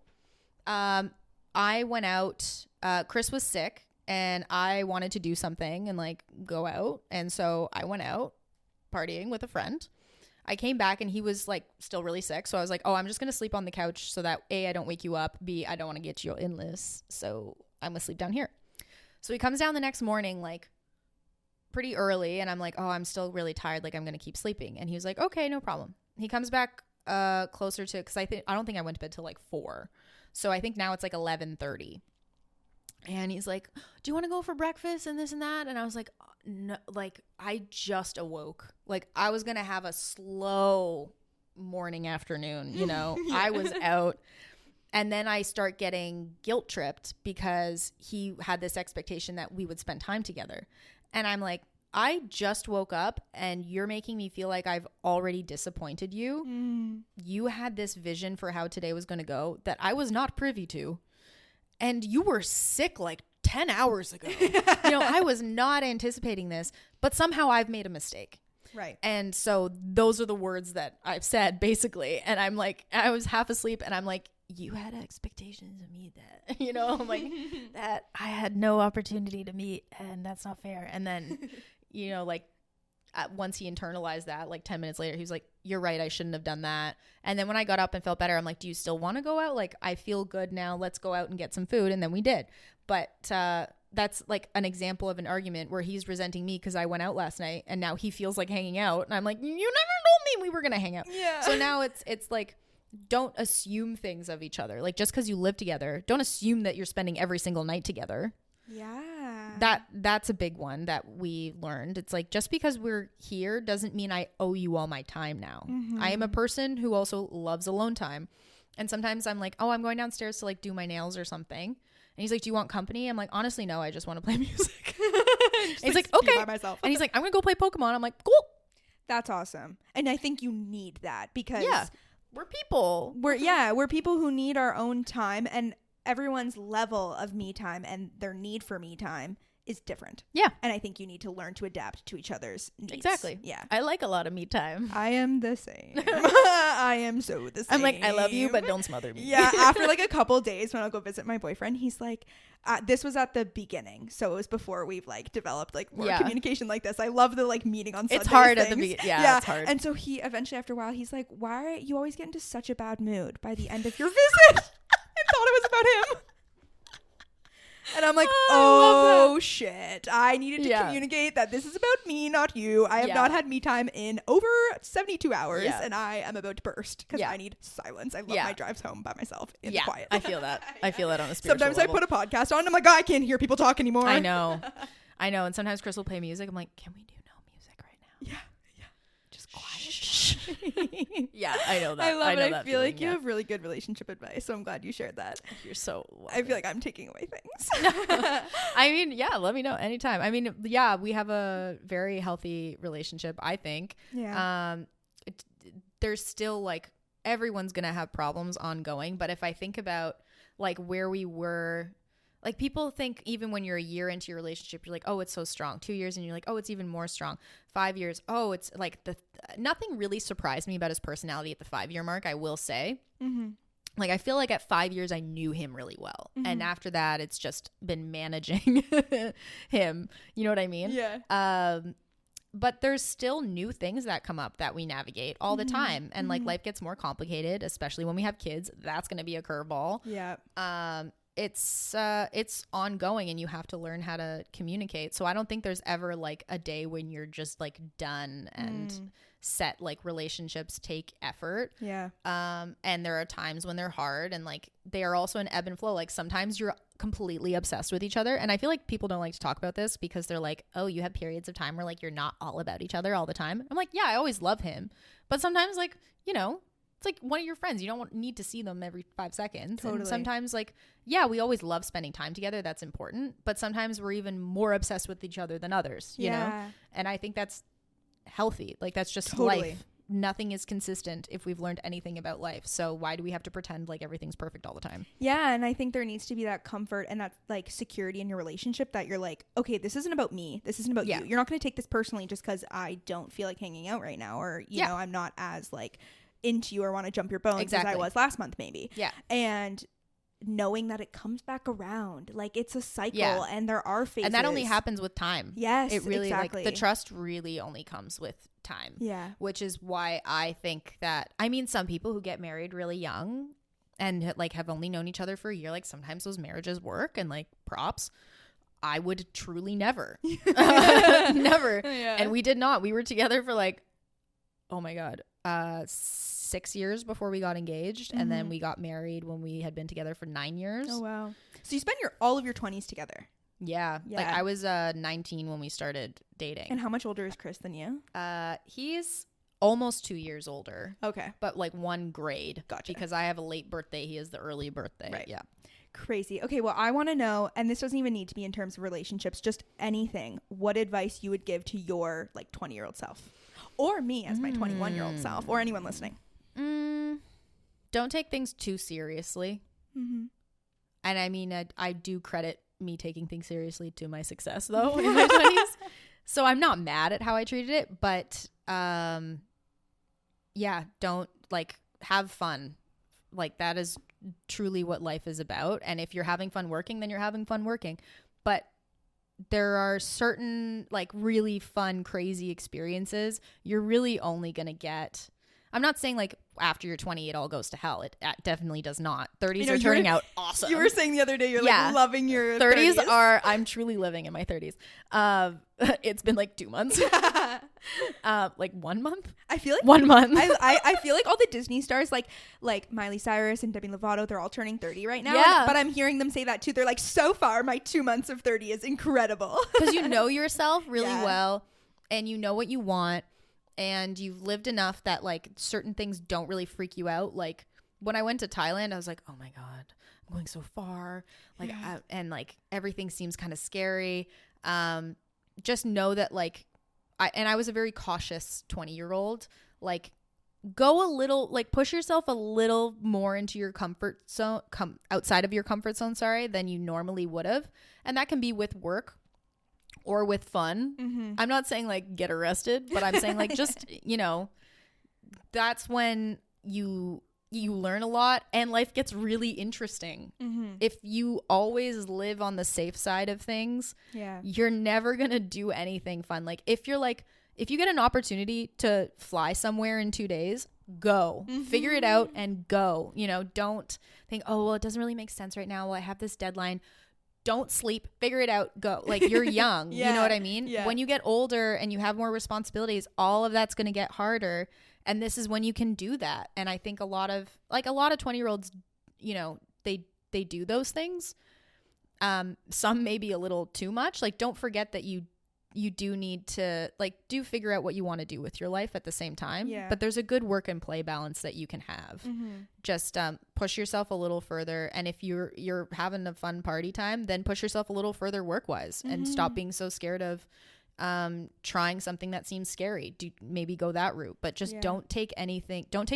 I went out, Chris was sick and I wanted to do something and like go out. And so I went out partying with a friend. I came back and he was like still really sick. So I was like, oh, I'm just going to sleep on the couch so that A, I don't wake you up. B, I don't want to get you illness. So I'm going to sleep down here. So he comes down the next morning, like pretty early. And I'm like, oh, I'm still really tired. Like I'm going to keep sleeping. And he was like, okay, no problem. He comes back closer to, cause I don't think I went to bed till like 4. So I think now it's like 11:30, and he's like, do you want to go for breakfast and this and that? And I was like, no, like I just awoke. Like I was going to have a slow morning, afternoon, you know. I was out, and then I start getting guilt tripped because he had this expectation that we would spend time together. And I'm like, I just woke up and you're making me feel like I've already disappointed you. You had this vision for how today was going to go that I was not privy to. And you were sick like 10 hours ago. You know, I was not anticipating this, but somehow I've made a mistake. Right. And so those are the words that I've said basically. And I'm like, I was half asleep and I'm like, you had expectations of me that, you know, I'm like, that I had no opportunity to meet, and that's not fair. And then, you know, like once he internalized that, like 10 minutes later, he was like, you're right, I shouldn't have done that. And then when I got up and felt better, I'm like, do you still want to go out? Like, I feel good now. Let's go out and get some food. And then we did. But that's like an example of an argument where he's resenting me because I went out last night and now he feels like hanging out. And I'm like, you never told me we were going to hang out. Yeah. So now it's like, don't assume things of each other. Like just because you live together, don't assume that you're spending every single night together. Yeah. That's a big one that we learned. It's like, just because we're here doesn't mean I owe you all my time now. I am a person who also loves alone time. And sometimes I'm like, oh, I'm going downstairs to like do my nails or something. And he's like, do you want company? I'm like, honestly, no, I just want to play music. He's like, okay. By myself. And he's like, I'm going to go play Pokemon. I'm like, cool. That's awesome. And I think you need that because we're people. We're people who need our own time, and everyone's level of me time and their need for me time is different. Yeah. And I think you need to learn to adapt to each other's needs. Exactly. Yeah. I like a lot of me time. I am the same. I am so the same. I'm like, I love you, but don't smother me. Yeah. After like a couple days when I'll go visit my boyfriend, he's like, this was at the beginning. So it was before we've like developed like more communication like this. I love the like meeting on Sundays. It's hard things. At the beginning. Yeah, it's hard. And so he eventually, after a while, he's like, why you always get into such a bad mood by the end of your visit? I thought it was about him. And I'm like, oh shit. I needed to communicate that this is about me, not you. I have not had me time in over 72 hours and I am about to burst because I need silence. I love my drives home by myself in the quiet. I feel that. I feel that on a spiritual Sometimes level. I put a podcast on and I'm like, oh, I can't hear people talk anymore. I know. And sometimes Chris will play music. I'm like, can we do no music right now? Yeah. Just quiet. Yeah, I know that. I love it. I feel like you have really good relationship advice, so I'm glad you shared that. You're so welcome. I feel like I'm taking away things. I mean, let me know anytime. I mean, we have a very healthy relationship, I think. Yeah. There's still like, everyone's gonna have problems ongoing, but if I think about like where we were, like people think even when you're a year into your relationship, you're like, oh, it's so strong. 2 years and you're like, oh, it's even more strong. 5 years, oh, it's like nothing really surprised me about his personality at the 5-year mark, I will say. Like I feel like at 5 years I knew him really well, and after that it's just been managing him. You know what I mean? Yeah. but there's still new things that come up that we navigate all the time. And like life gets more complicated, especially when we have kids. That's going to be a curveball. Yeah. It's ongoing, and you have to learn how to communicate. So I don't think there's ever like a day when you're just like done and set. Like relationships take effort. Yeah. And there are times when they're hard, and like they are also an ebb and flow. Like sometimes you're completely obsessed with each other, and I feel like people don't like to talk about this because they're like, oh, you have periods of time where like you're not all about each other all the time. I'm like, yeah, I always love him, but sometimes like, you know, it's like one of your friends, you don't need to see them every 5 seconds. Totally. And sometimes like, yeah, we always love spending time together, that's important, but sometimes we're even more obsessed with each other than others, you know. And I think that's healthy. Like that's just life. Nothing is consistent if we've learned anything about life. So why do we have to pretend like everything's perfect all the time? Yeah. And I think there needs to be that comfort and that like security in your relationship that you're like, okay, this isn't about me. This isn't about you. You're not going to take this personally just because I don't feel like hanging out right now, or, you know, I'm not as like into you or want to jump your bones as I was last month maybe. Yeah. And knowing that it comes back around, like it's a cycle and there are phases. And that only happens with time. Yes, it really exactly. Like the trust really only comes with time. Yeah. Which is why I think that, I mean, some people who get married really young and like have only known each other for a year, like sometimes those marriages work, and like props. I would truly never. Never. Yeah. And we did not. We were together for like, oh my God, 6 years before we got engaged, and then we got married when we had been together for 9 years. Oh wow. So you spent all of your 20s together. Yeah. Like I was 19 when we started dating. And how much older is Chris than you? He's almost 2 years older. Okay. But like 1 grade. Gotcha. Because I have a late birthday, he has the early birthday. Right. Yeah. Crazy. Okay, well, I want to know, and this doesn't even need to be in terms of relationships, just anything, what advice you would give to your like 20-year-old self, or me as my 21-year-old self, or anyone listening. Don't take things too seriously. And I mean, I do credit me taking things seriously to my success though in my 20s. So I'm not mad at how I treated it, but yeah, don't like have fun. Like that is truly what life is about. And if you're having fun working, then you're having fun working. But there are certain like really fun, crazy experiences you're really only going to get. I'm not saying like after you're 20, it all goes to hell. It definitely does not. 30s are turning out awesome. You were saying the other day, you're like loving your 30s. I'm truly living in my 30s. It's been like 2 months. Like 1 month. I feel like 1 month. I feel like all the Disney stars, like Miley Cyrus and Demi Lovato, they're all turning 30 right now. Yeah. But I'm hearing them say that too. They're like, so far, my 2 months of 30 is incredible. Because you know yourself really well, and you know what you want, and you've lived enough that like certain things don't really freak you out. Like when I went to Thailand, I was like, oh my God, I'm going so far. Like, and like everything seems kind of scary. Just know that like, I was a very cautious 20-year-old, like go a little, like push yourself a little more into your comfort zone, outside of your comfort zone, than you normally would have. And that can be with work or with fun. I'm not saying like get arrested, but I'm saying like just, you know, that's when you learn a lot and life gets really interesting. If you always live on the safe side of things, you're never going to do anything fun. Like if you get an opportunity to fly somewhere in 2 days, go. Figure it out and go. You know, don't think, oh, well, it doesn't really make sense right now. Well, I have this deadline. Don't sleep. Figure it out. Go. Like you're young. You know what I mean? When you get older and you have more responsibilities, all of that's going to get harder. And this is when you can do that. And I think a lot of 20-year-olds, you know, they do those things. Some maybe a little too much. Like don't forget that you do need to like do figure out what you want to do with your life at the same time. But there's a good work and play balance that you can have. Just push yourself a little further. And if you're having a fun party time, then push yourself a little further work-wise and stop being so scared of trying something that seems scary. Maybe go that route, but just don't take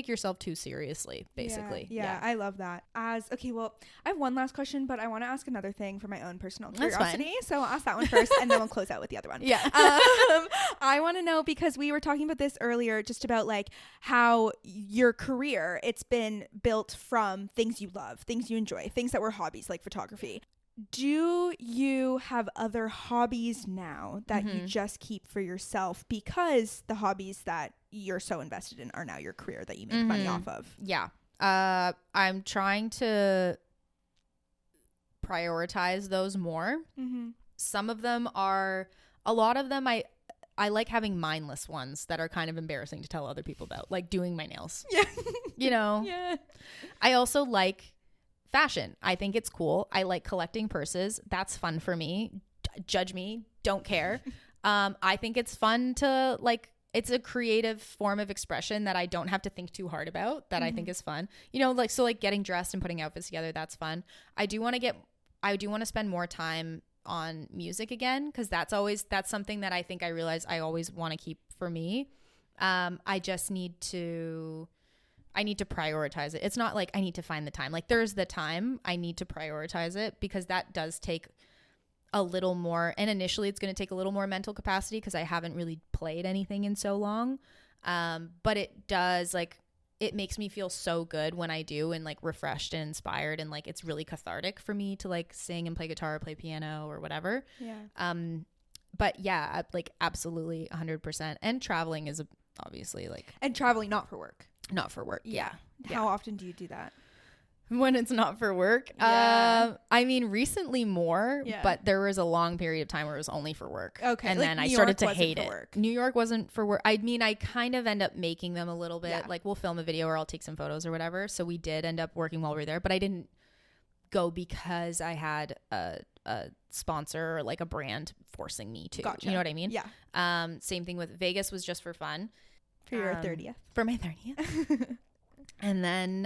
yourself too seriously, basically. Yeah, I love that. Okay, well, I have one last question, but I want to ask another thing for my own personal curiosity. So I'll ask that one first and then we'll close out with the other one. I want to know, because we were talking about this earlier, just about like how your career, it's been built from things you love, things you enjoy, things that were hobbies like photography. do you have other hobbies now that you just keep for yourself because the hobbies that you're so invested in are now your career that you make money off of? Yeah. I'm trying to prioritize those more. Some of them are, a lot of them I like having mindless ones that are kind of embarrassing to tell other people about, like doing my nails. Yeah. You know? Yeah. I also like fashion. I think it's cool. I like collecting purses. That's fun for me. Judge me. Don't care. I think it's fun to like, it's a creative form of expression that I don't have to think too hard about, that I think is fun. You know, like, so like getting dressed and putting outfits together, that's fun. I do want to spend more time on music again, because that's something that I think I realize I always want to keep for me. I just need to prioritize it. It's not like I need to find the time. Like, there's the time. I need to prioritize it, because that does take a little more, and initially it's going to take a little more mental capacity because I haven't really played anything in so long. But it does, like, it makes me feel so good when I do, and like refreshed and inspired, and like it's really cathartic for me to like sing and play guitar or play piano or whatever. Yeah. But yeah, like absolutely 100%. And traveling is obviously like, and traveling not for work. Not for work. Yeah. How often do you do that? When it's not for work? I mean, recently more, but there was a long period of time where it was only for work. Okay. And like then I started to hate it. New York wasn't for work. I mean, I kind of end up making them a little bit. Yeah. Like, we'll film a video or I'll take some photos or whatever. So we did end up working while we were there, but I didn't go because I had a sponsor or like a brand forcing me to. Gotcha. You know what I mean? Yeah. Same thing with Vegas, was just for fun. For your 30th. For my 30th. And then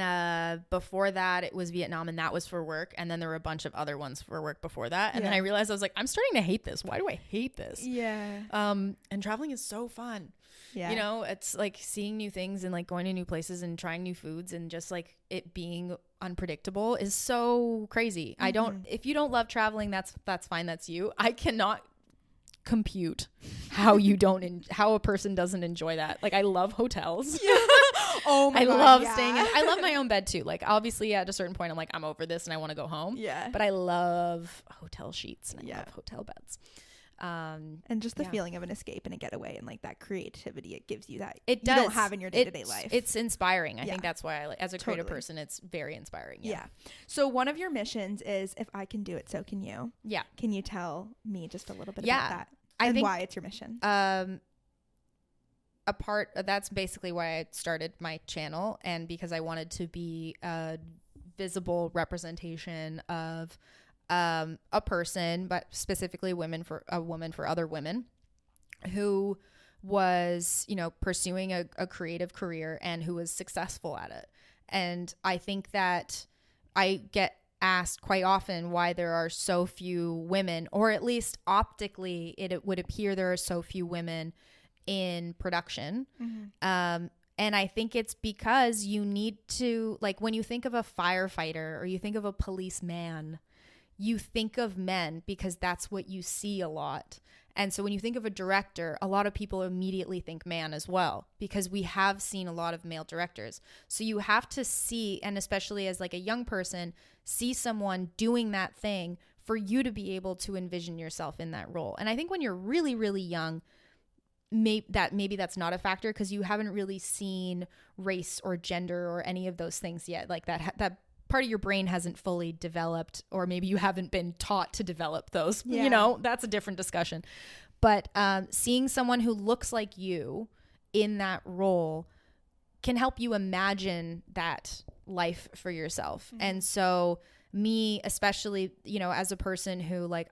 before that, it was Vietnam, and that was for work. And then there were a bunch of other ones for work before that. And then I realized, I was like, I'm starting to hate this. Why do I hate this? Yeah. And traveling is so fun. Yeah. You know, it's like seeing new things and like going to new places and trying new foods, and just like it being unpredictable is so crazy. If you don't love traveling, that's fine. That's you. I cannot compute how a person doesn't enjoy that. Like, I love hotels. Yeah. Oh my God, I love staying in. I love my own bed too. Like, obviously at a certain point I'm like, I'm over this and I want to go home. Yeah. But I love hotel sheets and I love hotel beds. And just the feeling of an escape and a getaway, and like that creativity it gives you that you don't have in your day-to-day life. It's inspiring. I think that's why I, as a creative person, it's very inspiring. Yeah. So one of your missions is, if I can do it, so can you. Yeah. Can you tell me just a little bit about that? I think why it's your mission. That's basically why I started my channel, and because I wanted to be a visible representation of a person, but specifically a woman for other women who was, you know, pursuing a creative career and who was successful at it. And I think that I get asked quite often why there are so few women, or at least optically it would appear there are so few women in production. And I think it's because you need to, like, when you think of a firefighter or you think of a policeman, you think of men because that's what you see a lot. And so when you think of a director, a lot of people immediately think man as well, because we have seen a lot of male directors. So you have to see, and especially as like a young person, see someone doing that thing for you to be able to envision yourself in that role. And I think when you're really, really young, maybe that's not a factor, because you haven't really seen race or gender or any of those things yet. Like that part of your brain hasn't fully developed, or maybe you haven't been taught to develop those. You know, that's a different discussion. But seeing someone who looks like you in that role can help you imagine that life for yourself. And so me, especially, you know, as a person who I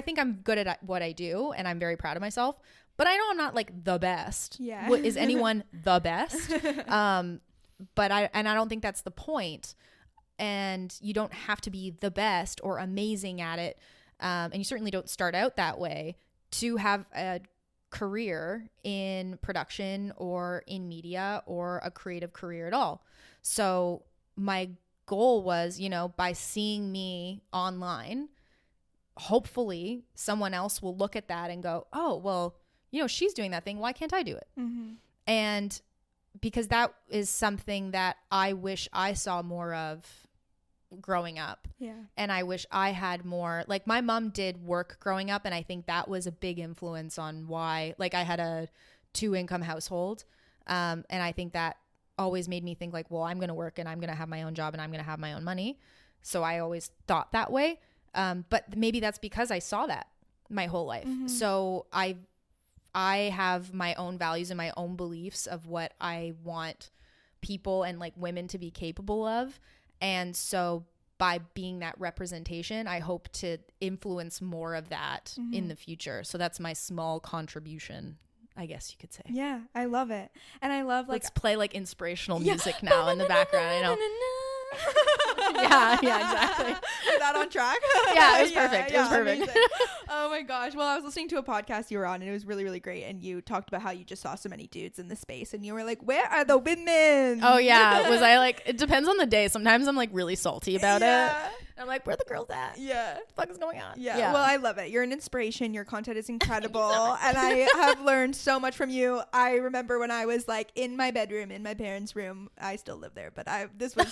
think I'm good at what I do and I'm very proud of myself, but I know I'm not like the best. Yeah. Is anyone the best? But I don't think that's the point. And you don't have to be the best or amazing at it. And you certainly don't start out that way to have a career in production or in media or a creative career at all. So my goal was, you know, by seeing me online, hopefully someone else will look at that and go, oh, well, you know, she's doing that thing. Why can't I do it? And because that is something that I wish I saw more of growing up. Yeah. And I wish I had more, like my mom did work growing up. And I think that was a big influence on why, like I had a 2-income household. And I think that always made me think like, well, I'm going to work and I'm going to have my own job and I'm going to have my own money. So I always thought that way. But maybe that's because I saw that my whole life. So I have my own values and my own beliefs of what I want people and like women to be capable of. And so by being that representation, I hope to influence more of that in the future. So that's my small contribution, I guess you could say. Yeah, I love it. And I love like, let's play like inspirational music now in the background. I know. yeah, exactly. Is that on track? Yeah, it was perfect. It was perfect. Oh my gosh. Well, I was listening to a podcast you were on and it was really, really great. And you talked about how you just saw so many dudes in the space and you were like, where are the women? Oh yeah. Was I like, it depends on the day. Sometimes I'm like really salty about it. I'm like, where are the girls at? Yeah. What the fuck is going on? Yeah. Well, I love it. You're an inspiration. Your content is incredible. And I have learned so much from you. I remember when I was like in my bedroom, in my parents' room. I still live there, but this was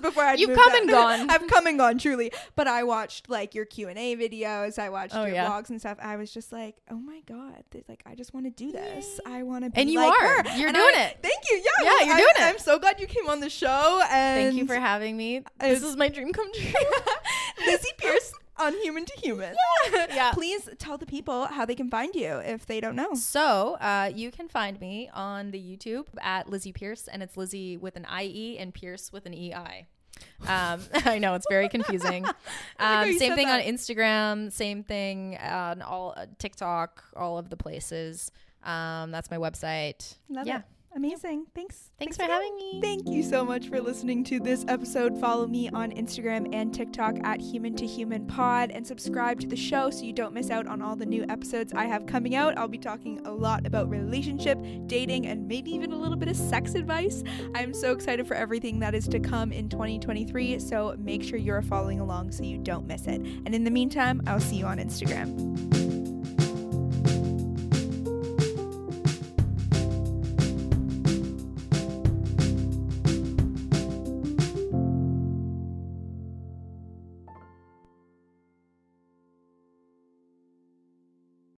before I'd You've moved come out. and gone. I've come and gone, truly. But I watched like your Q&A videos. I watched your vlogs and stuff. I was just like, oh my God. Like, I just want to do this. I want to be and you like are. her. You're And doing it. Thank you. Yeah, Yeah, you're doing it. I'm so glad you came on the show. And thank you for having me. This is my dream come true. Lizzie Peirce on Human to Human. Yeah. Please tell the people how they can find you if they don't know. So you can find me on the YouTube at Lizzie Peirce, and it's Lizzie with an IE and Pierce with an EI. I know it's very confusing. Same thing on Instagram, same thing on all TikTok, all of the places. That's my website. Love it. Amazing. Thanks for having me. Thank you so much for listening to this episode. Follow me on Instagram and TikTok at Human to Human Pod and subscribe to the show so you don't miss out on all the new episodes I have coming out. I'll be talking a lot about relationship, dating, and maybe even a little bit of sex advice. I'm so excited for everything that is to come in 2023, so make sure you're following along so you don't miss it. And in the meantime, I'll see you on Instagram.